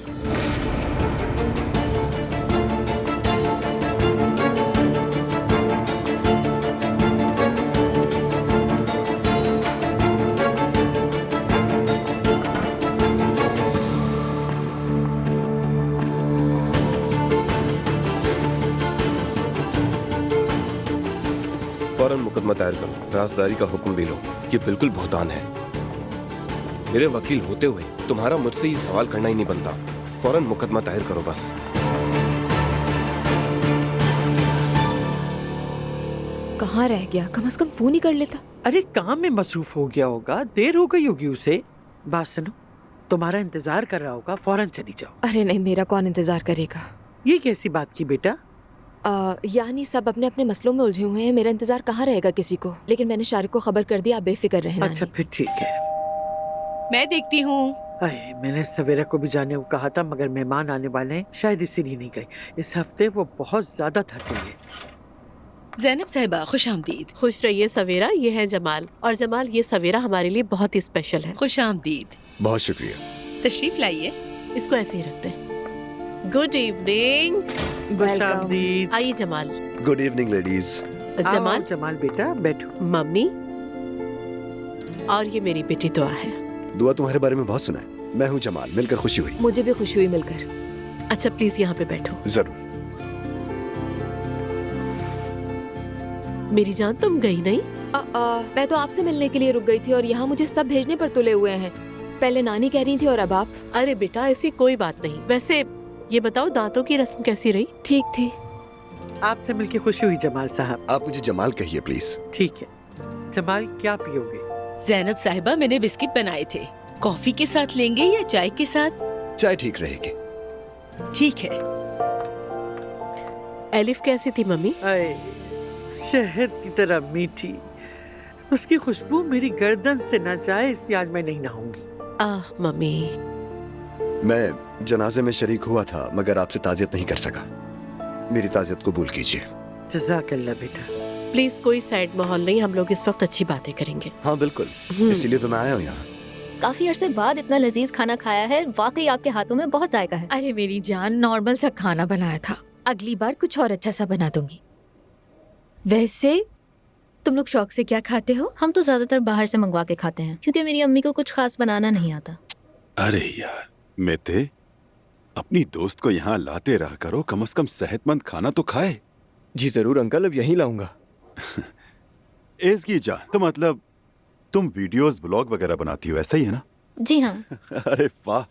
फौरन मुकदमा दायर करो, राजदारी का हुक्म भी लो। ये बिल्कुल भुगतान है। मेरे वकील होते हुए तुम्हारा मुझसे ये सवाल करना ही नहीं बनता। फौरन मुकदमा दायर करो बस। कहाँ रह गया? कम से कम फोन ही कर लेता। अरे काम में मसरूफ हो गया होगा, देर हो गई होगी उसे। बात सुनो, तुम्हारा इंतजार कर रहा होगा, फौरन चली जाओ। अरे नहीं, मेरा कौन इंतजार करेगा? ये कैसी बात की बेटा? यानी सब अपने अपने मसलों में उलझे हुए हैं, मेरा इंतजार कहाँ रहेगा किसी को। लेकिन मैंने शारिक को खबर कर दी, आप बेफिक्र रहें। अच्छा फिर ठीक है, मैं देखती हूँ। मैंने सवेरा को भी जाने को कहा था, मगर मेहमान आने वाले हैं, शायद इसीलिए नहीं गई। इस हफ्ते वो बहुत ज्यादा थक गई है। ज़ैनब साहिबा, खुश आमदीद। खुश रहिए सवेरा, ये है जमाल। और जमाल, ये सवेरा हमारे लिए बहुत ही स्पेशल है। खुश आमदीद। बहुत शुक्रिया। तशरीफ लाइए। इसको ऐसे ही रखते हैं। Good evening. खुशामदीद। आइए Jamal. Good evening ladies. Jamal. Jamal बेटा बैठो। मम्मी, और ये मेरी बेटी दुआ है। दुआ तुम्हारे बारे में बहुत सुना है। मैं हूँ जमाल, मिलकर खुशी हुई। मुझे भी खुशी हुई मिलकर। अच्छा प्लीज यहाँ पे बैठो। जरूर। मेरी जान तुम गई नहीं? मैं तो आपसे मिलने के लिए रुक गई थी और यहाँ मुझे सब भेजने पर तुले हुए हैं। पहले नानी कह रही थी और अब आप। अरे बेटा ऐसी कोई बात नहीं। वैसे ये बताओ दांतों की रस्म कैसी रही? ठीक थी। आपसे मिलके खुशी हुई जमाल साहब। आप मुझे जमाल कहिए प्लीज। ठीक है। जमाल क्या पियोगे? जैनब साहिबा मैंने बिस्किट बनाए थे, कॉफी के साथ लेंगे या चाय के साथ? चाय ठीक रहेगी। ठीक है। एलिफ कैसी थी मम्मी? शहद की तरह मीठी, उसकी खुशबू मेरी गर्दन से न जाए इसलिए आज मैं नहीं नहाऊंगी। मम्मी। मैं जनाजे में शरीक हुआ था मगर आपसे ताज़ियत नहीं कर सका। मेरी ताज़ियत कबूल कीजिए। जज़ाकल्लाह बेटा। प्लीज कोई साइड माहौल नहीं, हम लोग इस वक्त अच्छी बातें करेंगे। हाँ बिल्कुल, इसीलिए तो मैं आया हूँ यहाँ। काफी अरसे बाद इतना लजीज खाना खाया है, वाकई आपके हाथों में बहुत जायका है। अरे मेरी जान, नॉर्मल सा खाना बनाया था, अगली बार कुछ और अच्छा सा बना दूंगी। वैसे तुम लोग शौक से क्या खाते हो? हम तो ज्यादातर बाहर से मंगवा के खाते हैं क्योंकि मेरी अम्मी को कुछ खास बनाना नहीं आता। अरे यार मेते, अपनी दोस्त को यहाँ लाते रहा करो, कम से कम सेहतमंद खाना तो खाए। जी जरूर अंकल, अब यहीं लाऊंगा। एज़गी जान, तो मतलब तुम वीडियोस व्लॉग वगैरह बनाती हो, ऐसा ही है ना? जी हाँ। अरे वाह,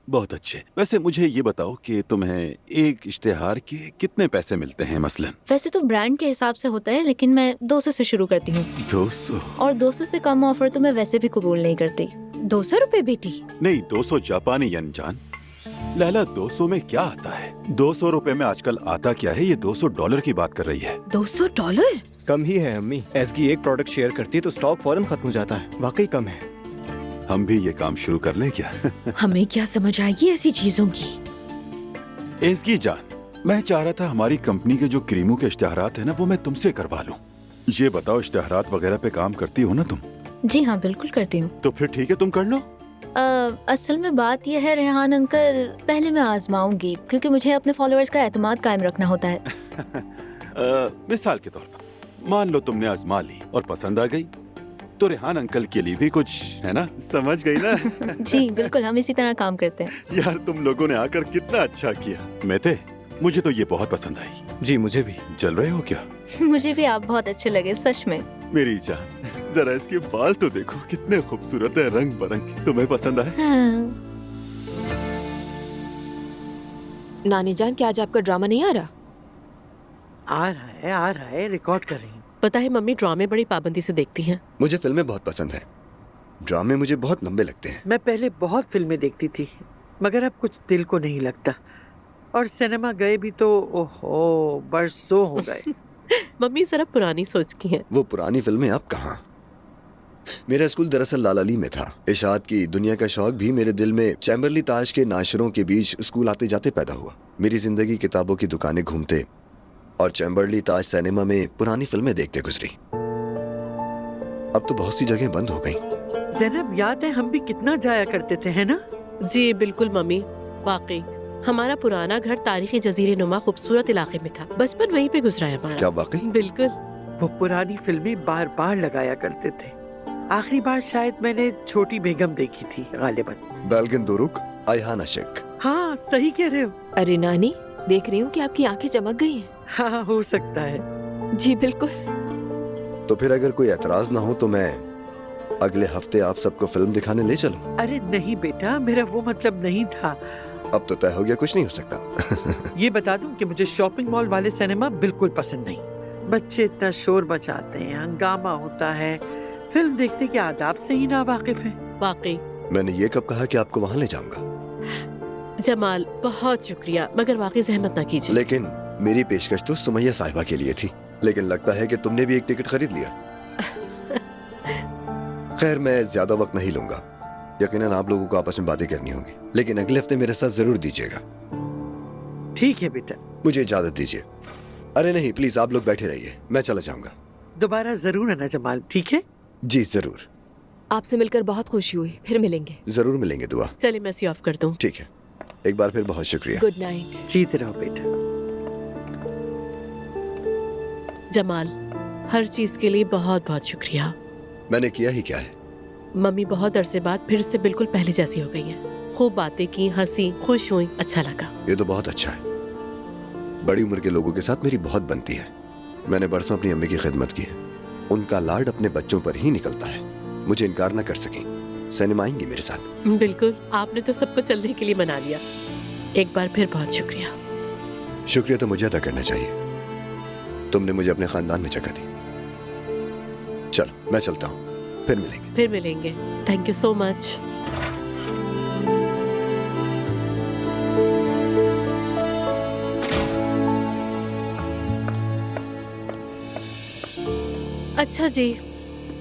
बहुत अच्छे। वैसे मुझे ये बताओ कि तुम्हें एक इश्तिहार के कितने पैसे मिलते हैं मसलन? वैसे तो ब्रांड के हिसाब से होता है, लेकिन मैं 200 से शुरू करती हूँ। 200? और 200 से कम ऑफर तो मैं वैसे भी कबूल नहीं करती। 200 रुपए बेटी? नहीं, 200 जापानी यन जान। लैला 200 में क्या आता है? 200 रुपए में आजकल आता क्या है? ये $200 की बात कर रही है। $200? कम ही है अम्मी। एसगी एक प्रोडक्ट शेयर करती है तो स्टॉक फौरन खत्म हो जाता है, वाकई कम है। हम भी ये काम शुरू कर लें क्या? हमें क्या समझ आएगी ऐसी चीजों की? एज़गी जान, मैं चाह रहा था हमारी कंपनी के जो क्रीमों के इश्तिहारात है ना, वो मैं तुमसे करवा लूं। ये बताओ, इश्तिहारात वगैरह पे काम करती हो ना तुम? जी हाँ बिल्कुल करती हूँ। तो फिर ठीक है, तुम कर लो। असल में बात यह है रेहान अंकल, पहले मैं आजमाऊंगी क्योंकि मुझे अपने फॉलोअर्स का एतमाद कायम रखना होता है। मिसाल के तौर पर मान लो तुमने आजमा ली और पसंद आ गई, तो रेहान अंकल के लिए भी कुछ है ना, समझ गई ना? जी बिल्कुल, हम इसी तरह काम करते हैं। यार तुम लोगों ने आकर कितना अच्छा किया। मेते, मुझे तो ये बहुत पसंद आई। जी मुझे भी। चल रहे हो क्या? मुझे भी आप बहुत अच्छे लगे, सच में। मेरी जान, जरा इसके बाल तो देखो, कितने खूबसूरत है, रंग बिरंगे। तुम्हें पसंद आए? हाँ। नानी जान, क्या आज आपका ड्रामा नहीं आ रहा? आ रहा है, रिकॉर्ड कर रही हूँ। पता है मम्मी ड्रामे बड़ी पाबंदी से देखती हैं। मुझे फिल्में बहुत पसंद हैं। ड्रामे मुझे बहुत लंबे लगते हैं। मैं पहले बहुत फिल्में देखती थी मगर अब कुछ दिल को नहीं लगता, और सिनेमा गए भी तो ओहो बरसों हो गए। मम्मी जरा पुरानी सोच की हैं। वो पुरानी फिल्में अब कहाँ। मेरा स्कूल दरअसल लालाली में था। इशात की दुनिया का शौक भी मेरे दिल में चैम्बरली ताज के नाशरों के बीच स्कूल आते जाते पैदा हुआ। मेरी जिंदगी किताबों की दुकानें घूमते और चैम्बरली ताज सिनेमा में पुरानी फिल्में देखते गुजरी। अब तो बहुत सी जगह बंद हो गईं। ज़ैनब, याद है हम भी कितना जाया करते थे, है ना? जी बिल्कुल मम्मी, वाकई हमारा पुराना घर तारीखी जजीरे नुमा खूबसूरत इलाके में था। बचपन वहीं पे गुजरा है हमारा। क्या वाकई? बिल्कुल। वो पुरानी फिल्में बार बार लगाया करते थे। आखिरी बार शायद मैंने छोटी बेगम देखी थी, गालिबन। बेलगिन दुरुक, आयहान अशिक। हाँ सही कह रहे हो। अरे नानी, देख रही हूँ कि आपकी आंखें चमक गई हैं। हाँ हो सकता है। जी बिल्कुल। तो फिर अगर कोई एतराज ना हो तो मैं अगले हफ्ते आप सबको फिल्म दिखाने ले चलूं? अरे नहीं बेटा, मेरा वो मतलब नहीं था। अब तो तय हो गया, कुछ नहीं हो सकता। ये बता दूं कि मुझे शॉपिंग मॉल वाले सिनेमा बिल्कुल पसंद नहीं। बच्चे इतना शोर मचाते हैं, हंगामा होता है, फिल्म देखने के आदाब से ही ना वाकिफ हैं। वाकई। मैंने ये कब कहा कि आपको वहाँ ले जाऊंगा? जमाल बहुत शुक्रिया, मगर वाकई जहमत ना कीजिए। लेकिन मेरी पेशकश तो सुमैया साहिबा के लिए थी, लेकिन लगता है कि तुमने भी एक टिकट खरीद लिया। खैर मैं ज्यादा वक्त नहीं लूंगा, यकीनन आप लोगों को आपस में बातें करनी होंगी, लेकिन अगले हफ्ते मेरे साथ जरूर दीजिएगा। ठीक है बेटा। मुझे इजाजत दीजिए। अरे नहीं प्लीज, आप लोग बैठे रहिए, मैं चला जाऊंगा। दोबारा जरूर आना जमाल, ठीक है? जी जरूर। आपसे मिलकर बहुत खुशी हुई, फिर मिलेंगे। जरूर मिलेंगे। दुआ। चलिए मैं सी ऑफ कर दूं। ठीक है। एक बार फिर बहुत शुक्रिया। Good night. जीते रहो बेटा। जमाल, हर चीज के लिए बहुत बहुत शुक्रिया। मैंने किया ही क्या है? मम्मी बहुत अरसे बाद फिर से बिल्कुल पहले जैसी हो गई है। खूब बातें की, हंसी, खुश हुई, अच्छा लगा। ये तो बहुत अच्छा है। बड़ी उम्र के लोगों के साथ मेरी बहुत बनती है। मैंने बरसों अपनी अम्मी की खिदमत की है। उनका लाड अपने बच्चों पर ही निकलता है। मुझे इनकार न कर सकें। सिनेमा आएंगी मेरे साथ? बिल्कुल, आपने तो सबको चलने के लिए मना लिया। एक बार फिर बहुत शुक्रिया। शुक्रिया तो मुझे अदा करना चाहिए। तुमने मुझे अपने खानदान में जगह दी। चलो मैं चलता हूँ, फिर मिलेंगे। फिर मिलेंगे। Thank you so much. अच्छा जी,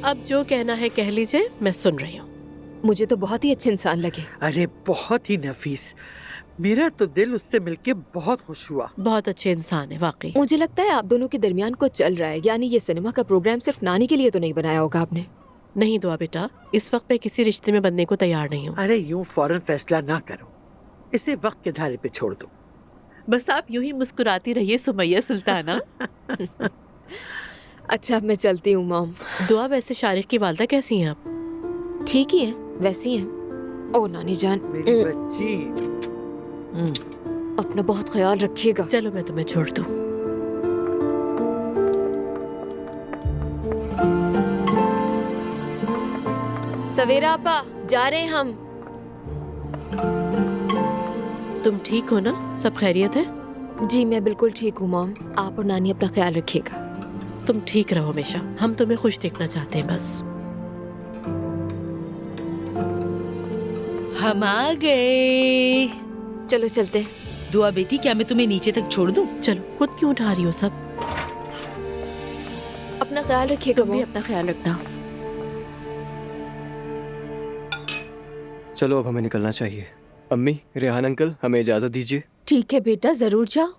अब जो कहना है कह लीजिए, मैं सुन रही हूँ। मुझे तो बहुत ही अच्छे इंसान लगे। अरे बहुत ही नफीस, मेरा तो दिल उससे मिलके बहुत खुश हुआ। बहुत अच्छे इंसान है वाकई। मुझे लगता है आप दोनों के दरमियान कुछ चल रहा है, यानी ये सिनेमा का प्रोग्राम सिर्फ नानी के लिए तो नहीं बनाया होगा आपने। नहीं दुआ बेटा, इस वक्त मैं किसी रिश्ते में बनने को तैयार नहीं हूँ। अरे यूं फौरन फैसला ना करो, इसे वक्त के धारे पे छोड़ दो। बस आप यूं ही मुस्कुराती रहिए सुमैया सुल्ताना। अच्छा अब मैं चलती हूँ मॉम। दुआ, वैसे शारिक की वालदा कैसी हैं आप? ठीक ही है, वैसी हैं। ओ नानी जान, मेरी बच्ची, अपना बहुत ख्याल रखिएगा। चलो मैं तुम्हें छोड़ दूँ। सवेरा आपा, जा रहे हैं हम। तुम ठीक हो ना? सब खैरियत है? जी मैं बिल्कुल ठीक हूँ मॉम। आप और नानी अपना ख्याल रखिएगा। तुम ठीक रहो हमेशा, हम तुम्हें खुश देखना चाहते हैं बस। हम आ गए। चलो चलते हैं। दुआ बेटी, क्या मैं तुम्हें नीचे तक छोड़ दूं? चलो, खुद क्यों उठा रही हो सब? अपना ख्याल रखिएगा। तुम भी अपना ख्याल रखना। चलो अब हमें निकलना चाहिए। अम्मी, रेहान अंकल, हमें इजाजत दीजिए। ठीक है बेटा, जरूर जाओ,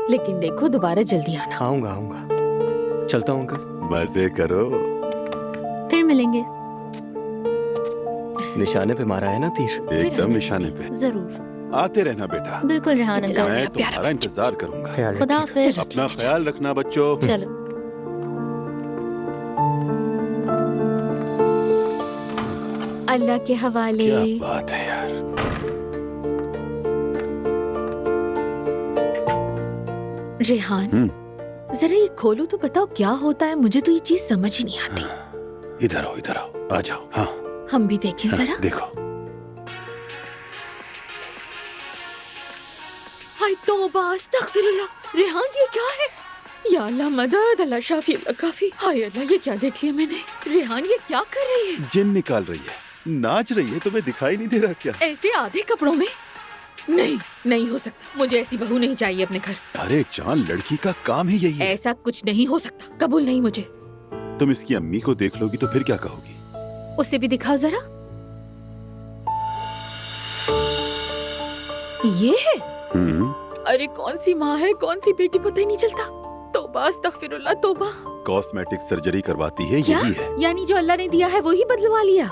लेकिन देखो दोबारा जल्दी आना। आऊंगा आऊंगा। चलता हूँ अंकल। मजे करो। फिर मिलेंगे। निशाने पे मारा है ना तीर? एकदम निशाने पे। जरूर। आते रहना बेटा। बिल्कुल रेहान अंकल। मैं तुम्हारा इंतजार करूंगा। खुदा हाफिज। अपना ख्याल रखना बच्चों। चलो। अल्लाह के हवाले। क्या बात है यार। रेहान, जरा ये खोलो तो बताओ क्या होता है, मुझे तो ये चीज समझ ही नहीं आती। इधर आओ, इधर आओ, आ जाओ। हाँ हम भी देखें जरा। देखो। हाय तौबा, अस्तगफिरुल्लाह। रेहान ये क्या है? या अल्लाह मदद, अल्लाह शाफी, अल्लाह काफी। हाय अल्लाह, ये क्या देख लिया मैंने? रेहान ये क्या कर रही है? जिन निकाल रही है, नाच रही है। तुम्हें दिखाई नहीं दे रहा क्या? ऐसे आधे कपड़ों में? नहीं, नहीं हो सकता। मुझे ऐसी बहू नहीं चाहिए अपने घर। अरे जान, लड़की का काम ही यही है। ऐसा कुछ नहीं हो सकता, कबूल नहीं मुझे। तुम इसकी अम्मी को देख लोगी तो फिर क्या कहोगी? उसे भी दिखाओ जरा। ये है? अरे कौन सी माँ है, कौन सी बेटी, पता ही नहीं चलता। तौबा, अस्तगफिरुल्लाह, तौबा। कॉस्मेटिक सर्जरी करवाती है, क्या? यही है। यानी जो अल्लाह ने दिया है वही बदलवा लिया?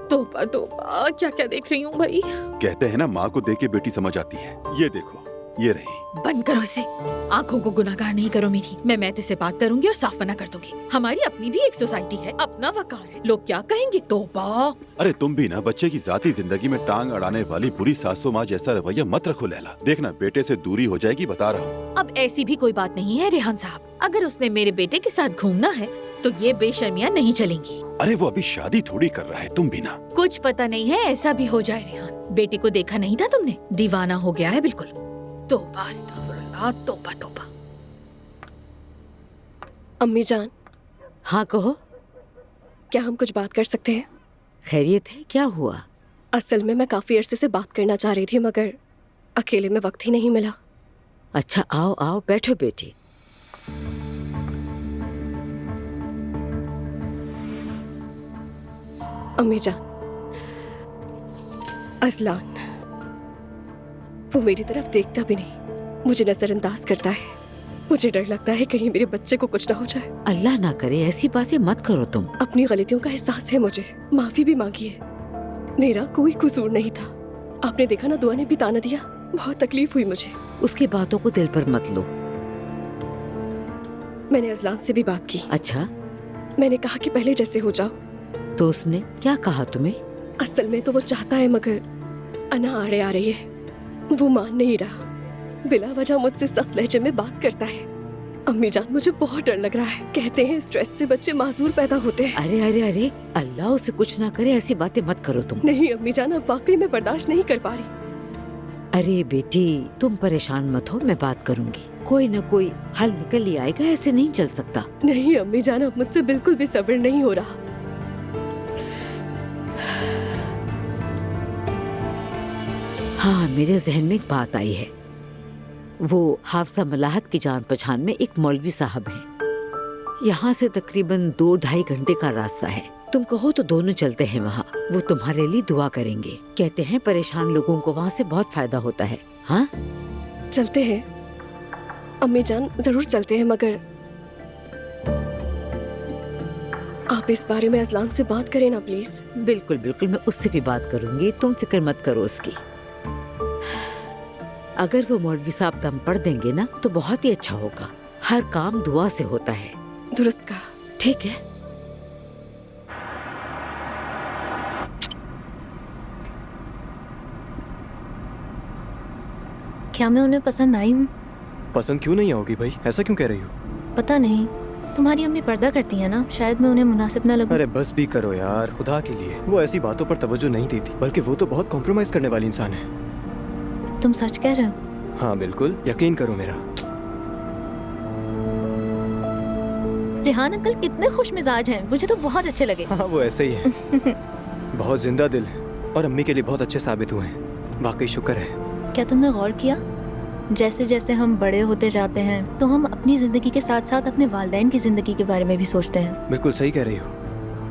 तौबा तौबा, क्या क्या देख रही हूँ भाई। कहते हैं ना, माँ को देख के बेटी समझ आती है। ये देखो, ये रही। बंद करो इसे, आंखों को गुनाहगार नहीं करो मेरी। मैं मैते से बात करूंगी और साफ मना कर दूंगी। हमारी अपनी भी एक सोसाइटी है, अपना वकार है, लोग क्या कहेंगे। तौबा। अरे तुम भी ना बच्चे की जाती जिंदगी में टांग अड़ाने वाली बुरी सासू माँ जैसा रवैया मत रखो लैला। देखना बेटे से दूरी हो जाएगी, बता रहा हूँ। अब ऐसी भी कोई बात नहीं है रेहान साहब। अगर उसने मेरे बेटे के साथ घूमना है तो ये बेशर्मियाँ नहीं चलेंगी। अरे वो अभी शादी थोड़ी कर रहा है, तुम भी ना। कुछ पता नहीं है, ऐसा भी हो जाए रेहान। बेटे को देखा नहीं था तुमने? दीवाना हो गया है बिल्कुल। तौबा अस्तगफिरुल्लाह, तौबा तौबा। अम्मी जान। हाँ कहो। क्या हम कुछ बात कर सकते हैं? खैरियत है, क्या हुआ? असल में मैं काफी अरसे से बात करना चाह रही थी, मगर अकेले में वक्त ही नहीं मिला। अच्छा आओ आओ, बैठो बेटी। अम्मी जान, अजलान वो मेरी तरफ देखता भी नहीं, मुझे नजरअंदाज करता है। मुझे डर लगता है कहीं मेरे बच्चे को कुछ ना हो जाए। अल्लाह ना करे, ऐसी बातें मत करो तुम। अपनी गलतियों का एहसास है मुझे, माफी भी मांगी है। मेरा कोई कसूर नहीं था। आपने देखा ना, दुआ ने भी ताना दिया। बहुत तकलीफ हुई मुझे। उसकी बातों को दिल पर मत लो। मैंने अजलान से भी बात की। अच्छा, मैंने कहा कि पहले जैसे हो जाओ। तो उसने क्या कहा तुम्हें? असल में तो वो चाहता है, मगर अना आड़े आ रही है। वो मान नहीं रहा, बिला वजह मुझसे सख्त लहजे में बात करता है। अम्मी जान, मुझे बहुत डर लग रहा है। कहते हैं स्ट्रेस से बच्चे मासूर पैदा होते हैं। अरे अरे अरे, अल्लाह उसे कुछ ना करे, ऐसी बातें मत करो तुम। नहीं अम्मी जान, अब वाकई मैं बर्दाश्त नहीं कर पा रही। अरे बेटी, तुम परेशान मत हो, मैं बात करूंगी। कोई न कोई हल निकल ही आएगा, ऐसे नहीं चल सकता। नहीं अम्मी जान, अब मुझसे बिल्कुल भी सब्र नहीं हो रहा। हाँ, मेरे जहन में एक बात आई है। वो हाफसा मलाहत की जान पहचान में एक मौलवी साहब हैं। यहाँ से तकरीबन 2-2.5 घंटे का रास्ता है। तुम कहो तो दोनों चलते हैं वहाँ। वो तुम्हारे लिए दुआ करेंगे। कहते हैं परेशान लोगों को वहाँ से बहुत फायदा होता है। हाँ, चलते हैं अम्मी जान, जरूर चलते हैं, मगर आप इस बारे में अजलान से बात करें ना प्लीज। बिल्कुल बिल्कुल, मैं उससे भी बात करूंगी, तुम फिक्र मत करो उसकी। अगर वो मौलवी साहब दम पढ़ देंगे ना तो बहुत ही अच्छा होगा। हर काम दुआ से होता है। दुरुस्त कहा। ठीक है। क्या मैं उन्हें पसंद आई हूँ? पसंद क्यों नहीं आओगी भाई? ऐसा क्यों कह रही हो? पता नहीं, तुम्हारी अम्मी पर्दा करती है ना, शायद मैं उन्हें मुनासिब न लगूं। अरे बस भी करो यार, खुदा के लिए। वो ऐसी बातों पर तवज्जो नहीं देती, बल्कि वो तो बहुत कॉम्प्रोमाइज करने वाली इंसान है। तुम सच कह रहे हो? हाँ बिल्कुल, यकीन करो मेरा। रेहान अंकल कितने खुश मिजाज हैं, मुझे तो बहुत अच्छे लगे। हाँ वो ऐसे ही है। बहुत जिंदा दिल है और अम्मी के लिए बहुत अच्छे साबित हुए हैं। वाकई शुक्र है। क्या तुमने गौर किया, जैसे जैसे हम बड़े होते जाते हैं तो हम अपनी जिंदगी के साथ साथ अपने वालिदैन की जिंदगी के बारे में भी सोचते हैं। बिल्कुल सही कह रही हो।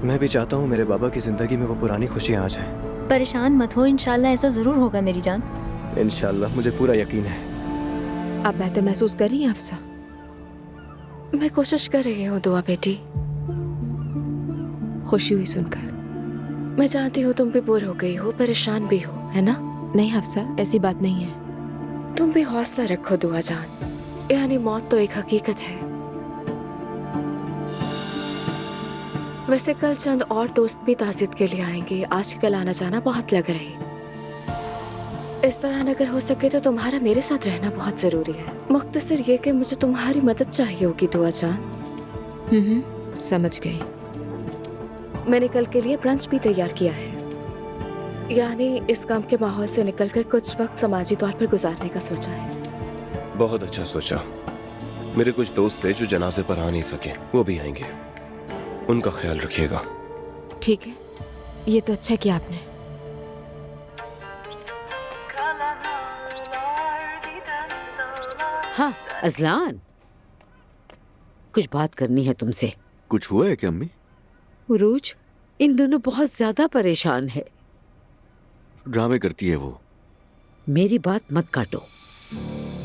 मैं भी चाहता हूँ मेरे बाबा की जिंदगी में वो पुरानी खुशियाँ आ जाएं। परेशान मत हो, इंशाल्लाह ऐसा जरूर होगा मेरी जान। इंशाल्लाह, मुझे पूरा यकीन है। आप बेहतर महसूस कर रही हैं हफ्सा? मैं कोशिश कर रही हूँ दुआ बेटी। खुशी हुई सुनकर। मैं जानती हूँ तुम भी बोर हो गई हो, परेशान भी हो, है ना? नहीं हफ्सा, ऐसी बात नहीं है। तुम भी हौसला रखो दुआ जान, यानी मौत तो एक हकीकत है। वैसे कल चंद और दोस्त भी ताज़ियत के लिए आएंगे। आजकल आना जाना बहुत लग रही। इस तरह अगर हो सके तो तुम्हारा मेरे साथ रहना बहुत जरूरी है। मुख्तसर ये कि मुझे तुम्हारी मदद चाहिए होगी दुआ जान। समझ गई। मैंने कल के लिए ब्रंच भी तैयार किया है, यानी इस काम के माहौल से निकलकर कुछ वक्त समाजी तौर पर गुजारने का सोचा है। बहुत अच्छा सोचा। मेरे कुछ दोस्त थे जो जनाजे पर आ नहीं सके, वो भी आएंगे। उनका ख्याल रखिएगा। ठीक है, ये तो अच्छा किया आपने। हाँ अजलान, कुछ बात करनी है तुमसे। कुछ हुआ है क्या अम्मी? उरूज, इन दोनों बहुत ज्यादा परेशान है। ड्रामे करती है वो। मेरी बात मत काटो।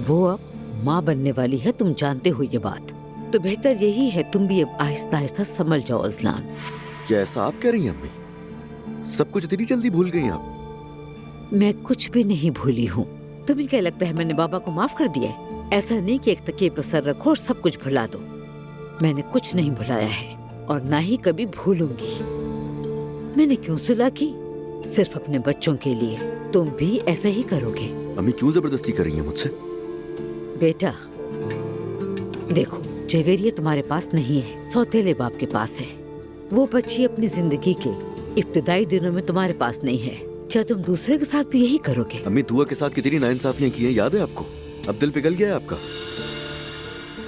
वो अब माँ बनने वाली है, तुम जानते हो ये बात। तो बेहतर यही है तुम भी अब आहिस्ता आहिस्ता समझ जाओ अजलान। क्या ऐसा आप कह रही हैं अम्मी? सब कुछ इतनी जल्दी भूल गई आप? मैं कुछ भी नहीं भूली हूँ। तुम्हें क्या लगता है मैंने बाबा को माफ कर दिया है? ऐसा नहीं कि एक तकिए पर सर रखो और सब कुछ भुला दो। मैंने कुछ नहीं भुलाया है और ना ही कभी भूलूंगी। मैंने क्यों सुलह की? सिर्फ अपने बच्चों के लिए। तुम भी ऐसा ही करोगे। अम्मी क्यों जबरदस्ती कर रही हैं मुझसे? बेटा देखो, जवेरिया तुम्हारे पास नहीं है, सौतेले बाप के पास है। वो बच्ची अपनी जिंदगी के इब्तिदाई दिनों में तुम्हारे पास नहीं है। क्या तुम दूसरे के साथ भी यही करोगे? अम्मी दुआ के साथ कितनी नाइंसाफियां की हैं, याद है आपको? अब दिल पिघल गया है आपका।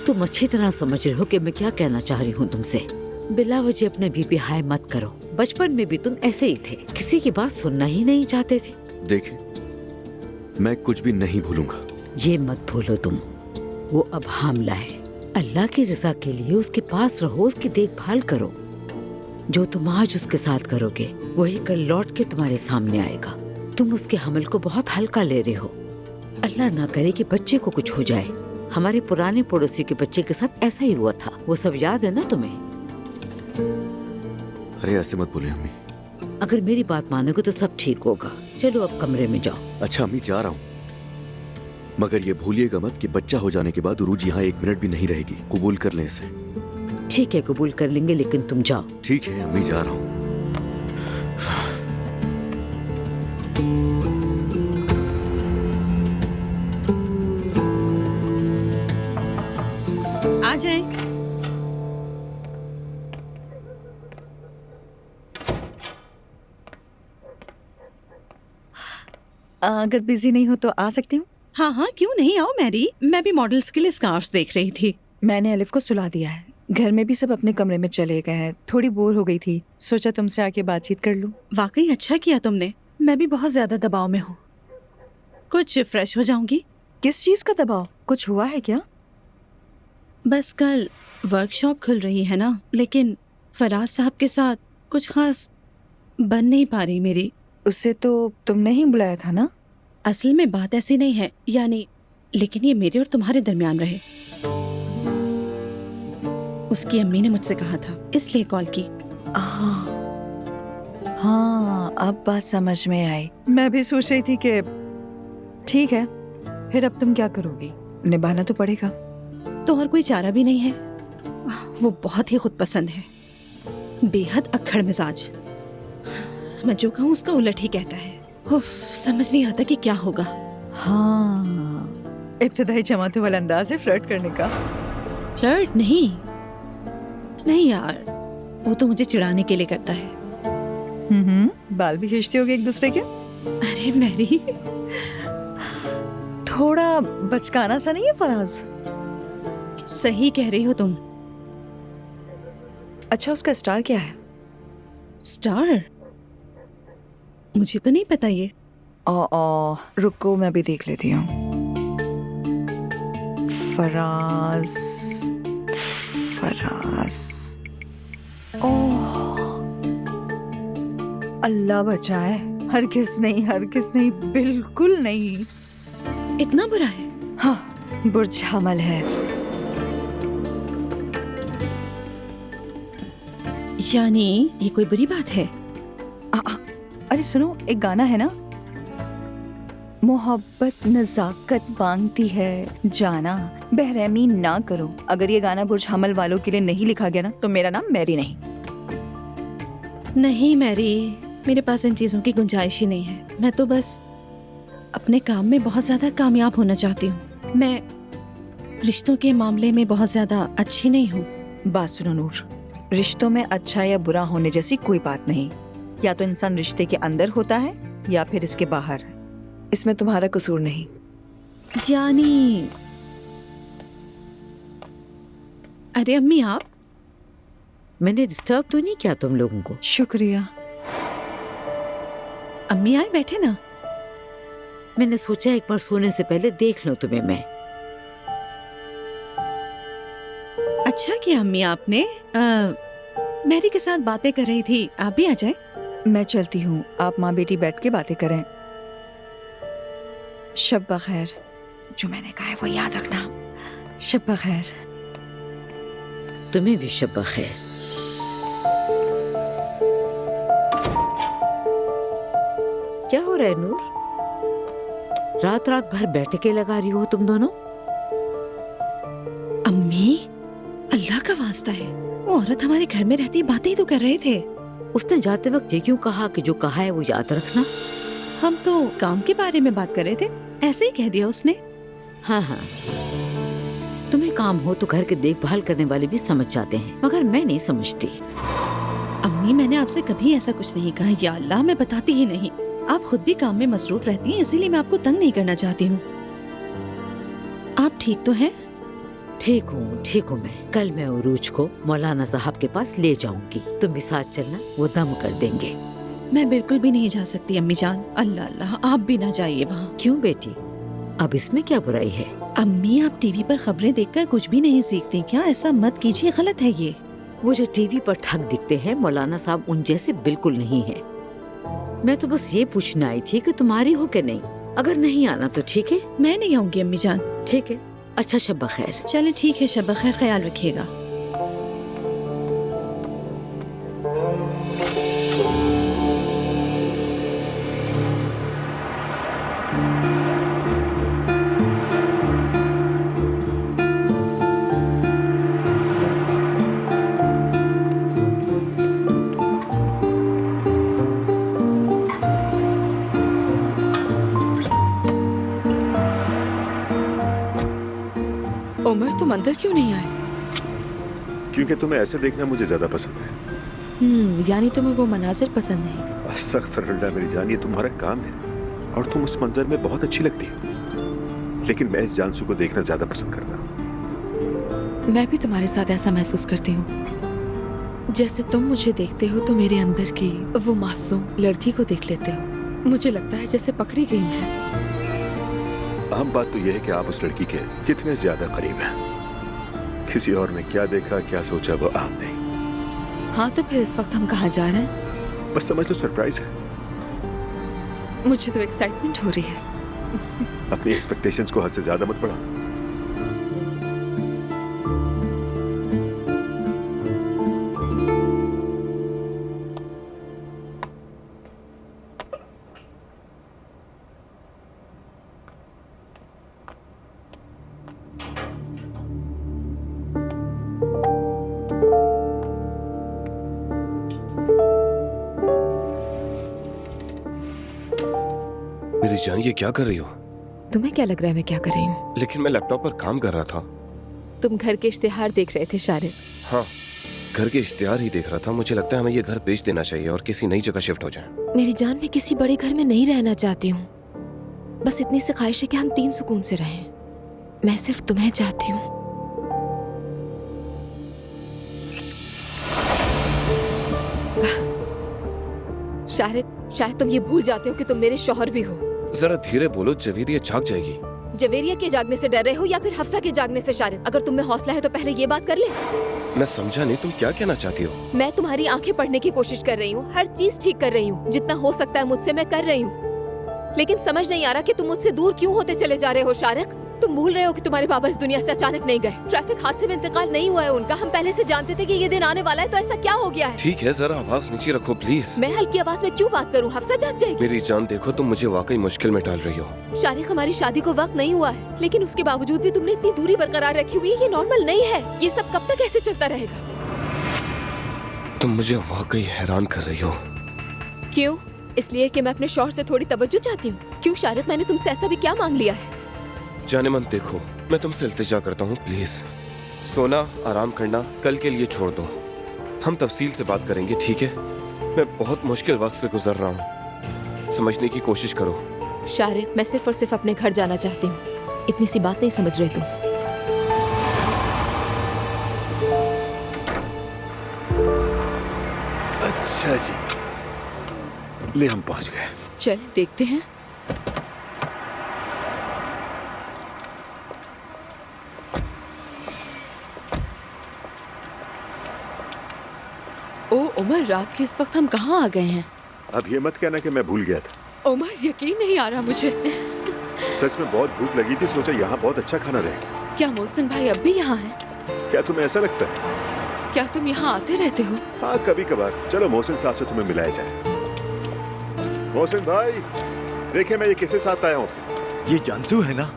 तुम अच्छी तरह समझ रहे हो कि मैं क्या कहना चाह रही हूँ तुमसे। बिला वजह अपने बीबी हाय मत करो। बचपन में भी तुम ऐसे ही थे, किसी की बात सुनना ही नहीं चाहते थे। देखे, मैं कुछ भी नहीं भूलूंगा। ये मत भूलो तुम, वो अब हामला है। अल्लाह की रजा के लिए उसके पास रहो, उसकी देखभाल करो। जो तुम आज उसके साथ करोगे वही कल लौट के तुम्हारे सामने आएगा। तुम उसके हमल को बहुत हल्का ले रहे हो। अल्लाह ना करे कि बच्चे को कुछ हो जाए। हमारे पुराने पड़ोसी के बच्चे के साथ ऐसा ही हुआ था, वो सब याद है ना तुम्हें? अरे ऐसे मत बोले अम्मी। अगर मेरी बात मानोगे तो सब ठीक होगा। चलो अब कमरे में जाओ। अच्छा अम्मी, जा रहा हूँ। मगर ये भूलिएगा मत कि बच्चा हो जाने के बाद उरूज यहाँ 1 मिनट भी नहीं रहेगी। कबूल कर लें इसे। ठीक है, कबूल कर लेंगे, लेकिन तुम जाओ। ठीक है अम्मी, जा रहा हूँ। आ जाए। अगर बिजी नहीं हो तो आ सकती हूँ? हाँ हाँ, क्यों नहीं, आओ मैरी। मैं भी मॉडल्स के लिए स्कार्फ्स देख रही थी। मैंने अलिफ को सुला दिया है। घर में भी सब अपने कमरे में चले गए हैं। थोड़ी बोर हो गई थी, सोचा तुमसे आके बातचीत कर लूँ। वाकई अच्छा किया तुमने। मैं भी बहुत ज्यादा दबाव में हूँ, कुछ फ्रेश हो जाऊंगी। किस चीज का दबाव? कुछ हुआ है क्या? बस कल वर्कशॉप खुल रही है ना, लेकिन फराज साहब के साथ कुछ खास बन नहीं पा रही मेरी। उसे तो तुमने ही बुलाया था ना? असल में बात ऐसी नहीं है, यानी, लेकिन ये मेरे और तुम्हारे दरमियान रहे। उसकी अम्मी ने मुझसे कहा था, इसलिए कॉल की। हाँ, अब बात समझ में आई। मैं भी सोच रही थी कि ठीक है, फिर अब तुम क्या करोगी? निभाना तो पड़ेगा। तो और कोई चारा भी नहीं है। वो बहुत ही खुद पसंद है, बेहद अक्खड़ मिजाज। मैं जो कहूँ उसका उलट ही कहता है। उफ, समझ नहीं आता कि क्या होगा। हाँ, इब्तिदाई जमातों वाला अंदाज है फ्लर्ट करने का। फ्लर्ट नहीं, नहीं यार, वो तो मुझे चिढ़ाने के लिए करता है। बाल भी खींचते होगे एक दूसरे के? अरे मैरी, थोड़ा बचकाना सा नहीं है फराज? सही कह रही हो तुम। अच्छा, उसका स्टार क्या है? स्टार? मुझे तो नहीं पता ये। रुको मैं भी देख लेती हूँ। फराज, फराज। ओह, अल्लाह बचाए। हरगिज़ नहीं, हरगिज़ नहीं, बिल्कुल नहीं। इतना बुरा है? हाँ, बुर्ज हमल है। यानी ये कोई बुरी बात है? अरे सुनो, एक गाना है ना, मोहब्बत नजाकत मांगती है, जाना बेरहमी ना करो। अगर ये गाना बुर्ज हमल वालों के लिए नहीं लिखा गया ना, तो मेरा नाम मैरी नहीं। नहीं मैरी, मेरे पास इन चीजों की गुंजाइश ही नहीं है। मैं तो बस अपने काम में बहुत ज्यादा कामयाब होना चाहती हूँ। मैं रिश्तों के मामले में बहुत ज्यादा अच्छी नहीं हूँ। बात सुनो नूर, रिश्तों में अच्छा या बुरा होने जैसी कोई बात नहीं। या तो इंसान रिश्ते के अंदर होता है या फिर इसके बाहर। इसमें तुम्हारा कसूर नहीं। यानी, अरे अम्मी आप, मैंने डिस्टर्ब तो नहीं किया तुम लोगों को? शुक्रिया। अम्मी आए, बैठे ना। मैंने सोचा एक बार सोने से पहले देख लो तुम्हें मैं। अच्छा किया अम्मी आपने। मैरी के साथ बातें कर रही थी, आप भी आ जाए। मैं चलती हूँ, आप माँ बेटी बैठ के बातें करें। शब बखैर। जो मैंने कहा है वो याद रखना। शब बखैर। तुम्हें भी शब बखैर। क्या हो रहा है नूर? रात रात भर बैठके लगा रही हो तुम दोनों? अम्मी, अल्लाह का वास्ता है, वो औरत हमारे घर में रहती बातें ही तो कर रहे थे। उसने जाते वक्त ये क्यों कहा कि जो कहा है वो याद रखना? हम तो काम के बारे में बात कर रहे थे, ऐसे ही कह दिया उसने। हाँ हाँ, तुम्हें काम हो तो घर के देखभाल करने वाले भी समझ जाते हैं, मगर मैं नहीं समझती। अम्मी, मैंने आपसे कभी ऐसा कुछ नहीं कहा। या अल्लाह, मैं बताती ही नहीं। आप खुद भी काम में मसरूफ रहती हैं, इसीलिए मैं आपको तंग नहीं करना चाहती हूँ। आप ठीक तो हैं? ठीक हूँ मैं। कल मैं उरूज को मौलाना साहब के पास ले जाऊंगी, तुम भी साथ चलना, वो दम कर देंगे। मैं बिल्कुल भी नहीं जा सकती अम्मी जान। अल्लाह अल्लाह, आप भी ना जाइए वहाँ। क्यों बेटी, अब इसमें क्या बुराई है? अम्मी, आप टीवी पर खबरें देखकर कुछ भी नहीं सीखती क्या? ऐसा मत कीजिए, गलत है ये। वो जो टीवी पर ठग दिखते हैं, मौलाना साहब उन जैसे बिल्कुल नहीं है। मैं तो बस ये पूछने आई थी कि तुम्हारी हो कि नहीं। अगर नहीं आना तो ठीक है। मैं नहीं आऊंगी अम्मी जान। ठीक है, अच्छा शब बखैर। चले ठीक है, शब बखैर, ख्याल रखिएगा। तुम अंदर क्यों नहीं आए? क्योंकि तुम्हें ऐसे देखना मुझे ज्यादा पसंद है। यानी तुम्हें वो मनाजिर पसंद नहीं? अस्तगफिरुल्लाह मेरी जान, ये तुम्हारा काम है और तुम उस मंजर में बहुत अच्छी लगती हो, लेकिन मैं इस जानसू को देखना ज्यादा पसंद करता हूँ। मैं भी तुम्हारे साथ ऐसा महसूस करती हूँ। जैसे तुम मुझे देखते हो तो मेरे अंदर की वो मासूम लड़की को देख लेते हो। मुझे लगता है जैसे पकड़ी गई मैं। अहम बात तो यह है कि आप उस लड़की के कितने ज्यादा करीब हैं। किसी और ने क्या देखा क्या सोचा वो अहम नहीं। हाँ तो फिर इस वक्त हम कहाँ जा रहे हैं? बस समझ लो सरप्राइज है। मुझे तो एक्साइटमेंट हो रही है। अपनी एक्सपेक्टेशंस को हद से ज्यादा मत बढ़ाओ। मेरी जान, ये क्या कर रही हो? तुम्हें क्या लग रहा है मैं क्या कर रही हूँ? लेकिन मैं लैपटॉप पर काम कर रहा था। तुम घर के इश्तिहार देख रहे थे शारिक। हाँ, घर के इश्तिहार ही देख रहा था। मुझे लगता है हमें ये घर बेच देना चाहिए और किसी नई जगह शिफ्ट हो जाएं। मेरी जान, मैं किसी बड़े घर में नहीं रहना चाहती हूँ। बस इतनी सी ख्वाहिश है कि हम 3 सुकून से रहें। मैं सिर्फ तुम्हें चाहती हूँ। शारिक, शायद तुम ये भूल जाते हो कि तुम मेरे शौहर भी हो। जरा धीरे बोलो, जवेरिया जाग जाएगी। जवेरिया के जागने से डर रहे हो या फिर हफ्सा के जागने से? शारिक, अगर तुम में हौसला है तो पहले ये बात कर ले। मैं समझा नहीं, तुम क्या कहना चाहती हो? मैं तुम्हारी आंखें पढ़ने की कोशिश कर रही हूँ, हर चीज ठीक कर रही हूँ, जितना हो सकता है मुझसे मैं कर रही हूँ, लेकिन समझ नहीं आ रहा कि तुम मुझसे दूर क्यों होते चले जा रहे हो। शारिक, तुम भूल रहे हो कि तुम्हारे बाबा इस दुनिया से अचानक नहीं गए। ट्रैफिक हादसे में इंतकाल नहीं हुआ है उनका। हम पहले से जानते थे कि ये दिन आने वाला है, तो ऐसा क्या हो गया है? ठीक है, जरा आवाज नीचे रखो प्लीज। मैं हल्की आवाज में क्यों बात करूँ? हफ्सा जाग जाएगी। मेरी जान देखो, तुम मुझे वाकई मुश्किल में डाल रही हो। शारिक, हमारी शादी को वक्त नहीं हुआ है, लेकिन उसके बावजूद भी तुमने इतनी दूरी बरकरार रखी हुई है। ये नॉर्मल नहीं है। ये सब कब तक ऐसे चलता रहेगा? तुम मुझे वाकई हैरान कर रही हो। क्यों? इसलिए कि मैं अपने शौहर से थोड़ी तवज्जो चाहती हूँ? क्यों शारिक, मैंने तुमसे ऐसा भी क्या मांग लिया है? जाने मन देखो, मैं तुमसे इल्तिजा करता हूँ प्लीज। सोना, आराम करना कल के लिए छोड़ दो। हम तफसील से बात करेंगे, ठीक है? मैं बहुत मुश्किल वक्त से गुजर रहा हूँ, समझने की कोशिश करो। शारिक, मैं सिर्फ और सिर्फ अपने घर जाना चाहती हूँ। इतनी सी बात नहीं समझ रहे तुम। अच्छा जी, ले हम पहुंच गए। चलें देखते हैं। ओ उमर, रात के इस वक्त हम कहाँ आ गए हैं? अब ये मत कहना कि मैं भूल गया था। उमर, यकीन नहीं आ रहा मुझे। सच में बहुत भूख लगी थी, सोचा यहाँ बहुत अच्छा खाना रहेगा। क्या मोहसिन भाई अब भी यहाँ हैं? क्या तुम्हें ऐसा लगता है? क्या तुम यहाँ आते रहते हो? हाँ, कभी कभार। चलो मोहसिन साहब से तुम्हें मिलाया जाए। मोहसिन भाई, देखे मैं ये किसके साथ आया हूँ? ये जानसू है ना?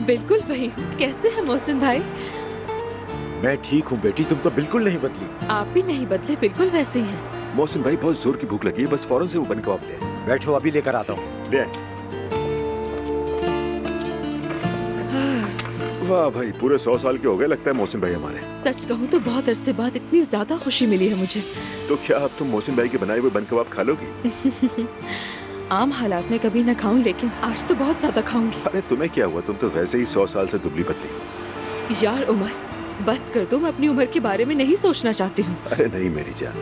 बिल्कुल वही। कैसे हैं मोहसिन भाई? मैं ठीक हूँ बेटी, तुम तो बिल्कुल नहीं बदली। आप भी नहीं बदले, बिल्कुल वैसे ही हैं। मोहसिन भाई, बहुत जोर की भूख लगी है, बस फौरन से वो बन कबाब ले। बैठो, अभी लेकर आता हूँ। ले आए। वाह भाई, पूरे 100 साल के हो गए लगता है मोहसिन भाई हमारे। सच कहूँ तो बहुत अरसे बाद इतनी ज्यादा खुशी मिली है मुझे। तो क्या अब तुम मोहसिन भाई के बनाए हुए बन कबाब खा लोगी? आम हालात में कभी न खाऊं, लेकिन आज तो बहुत ज्यादा खाऊंगी। अरे तुम्हें क्या हुआ, तुम तो वैसे ही 100 साल से दुबली पतली। यार उमर, बस कर दो, मैं अपनी उम्र के बारे में नहीं सोचना चाहती हूँ। अरे नहीं मेरी जान।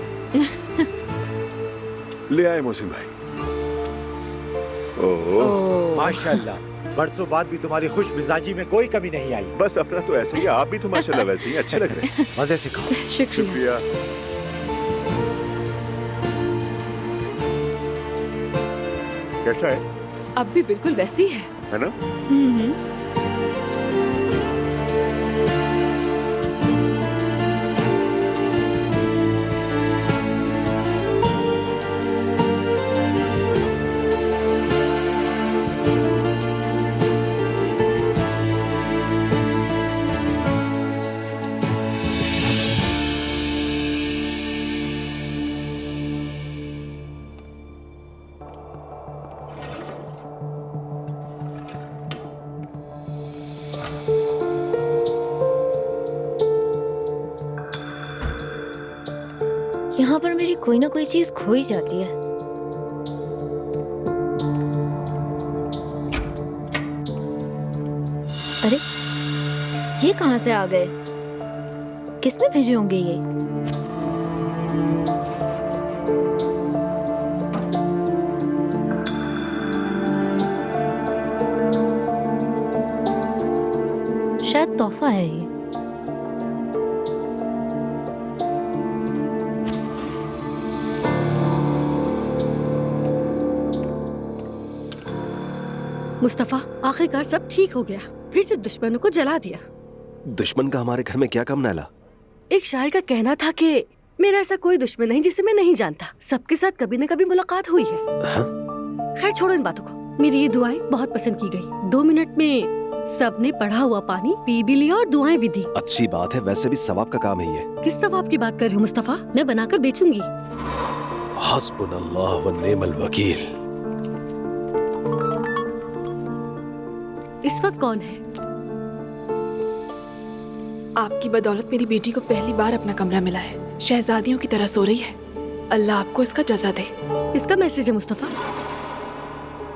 ले आए मोहसिन भाई। ओह माशाल्लाह, बरसों बाद भी तुम्हारी खुश मिजाजी में कोई कमी नहीं आई। बस अपना तो ऐसे ही, आप भी तो माशाल्लाह वैसे ही अच्छे लग रहे हैं। मजे से खाओ। शुक्रिया। कैसा है? अब भी बिल्कुल वैसी है ना? यहाँ पर मेरी कोई ना कोई चीज खो ही जाती है। अरे ये कहाँ से आ गए? किसने भेजे होंगे ये? शायद तोहफा है ये। मुस्तफा, आखिरकार सब ठीक हो गया। फिर से दुश्मनों को जला दिया। दुश्मन का हमारे घर में क्या काम नाला? एक शायर का कहना था कि मेरा ऐसा कोई दुश्मन नहीं जिसे मैं नहीं जानता। सबके साथ कभी न कभी मुलाकात हुई है। खैर छोड़ो इन बातों को। मेरी ये दुआएं बहुत पसंद की गई। 2 मिनट में सबने पढ़ा हुआ पानी पी भी लिया और दुआएं भी दी। अच्छी बात है, वैसे भी सवाब का काम है ये। किस सवाब की बात कर रहे हो मुस्तफा? मैं बनाकर बेचूंगी। हस्बुनल्लाह व निअमल वकील। इस वक्त कौन है? आपकी बदौलत मेरी बेटी को पहली बार अपना कमरा मिला है। शहजादियों की तरह सो रही है। अल्लाह आपको इसका जज़ा दे। इसका मैसेज है मुस्तफा।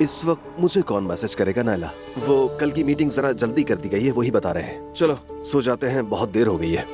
इस वक्त मुझे कौन मैसेज करेगा नाला? वो कल की मीटिंग जरा जल्दी कर दी गई है, वही बता रहे हैं। चलो सो जाते हैं, बहुत देर हो गई है।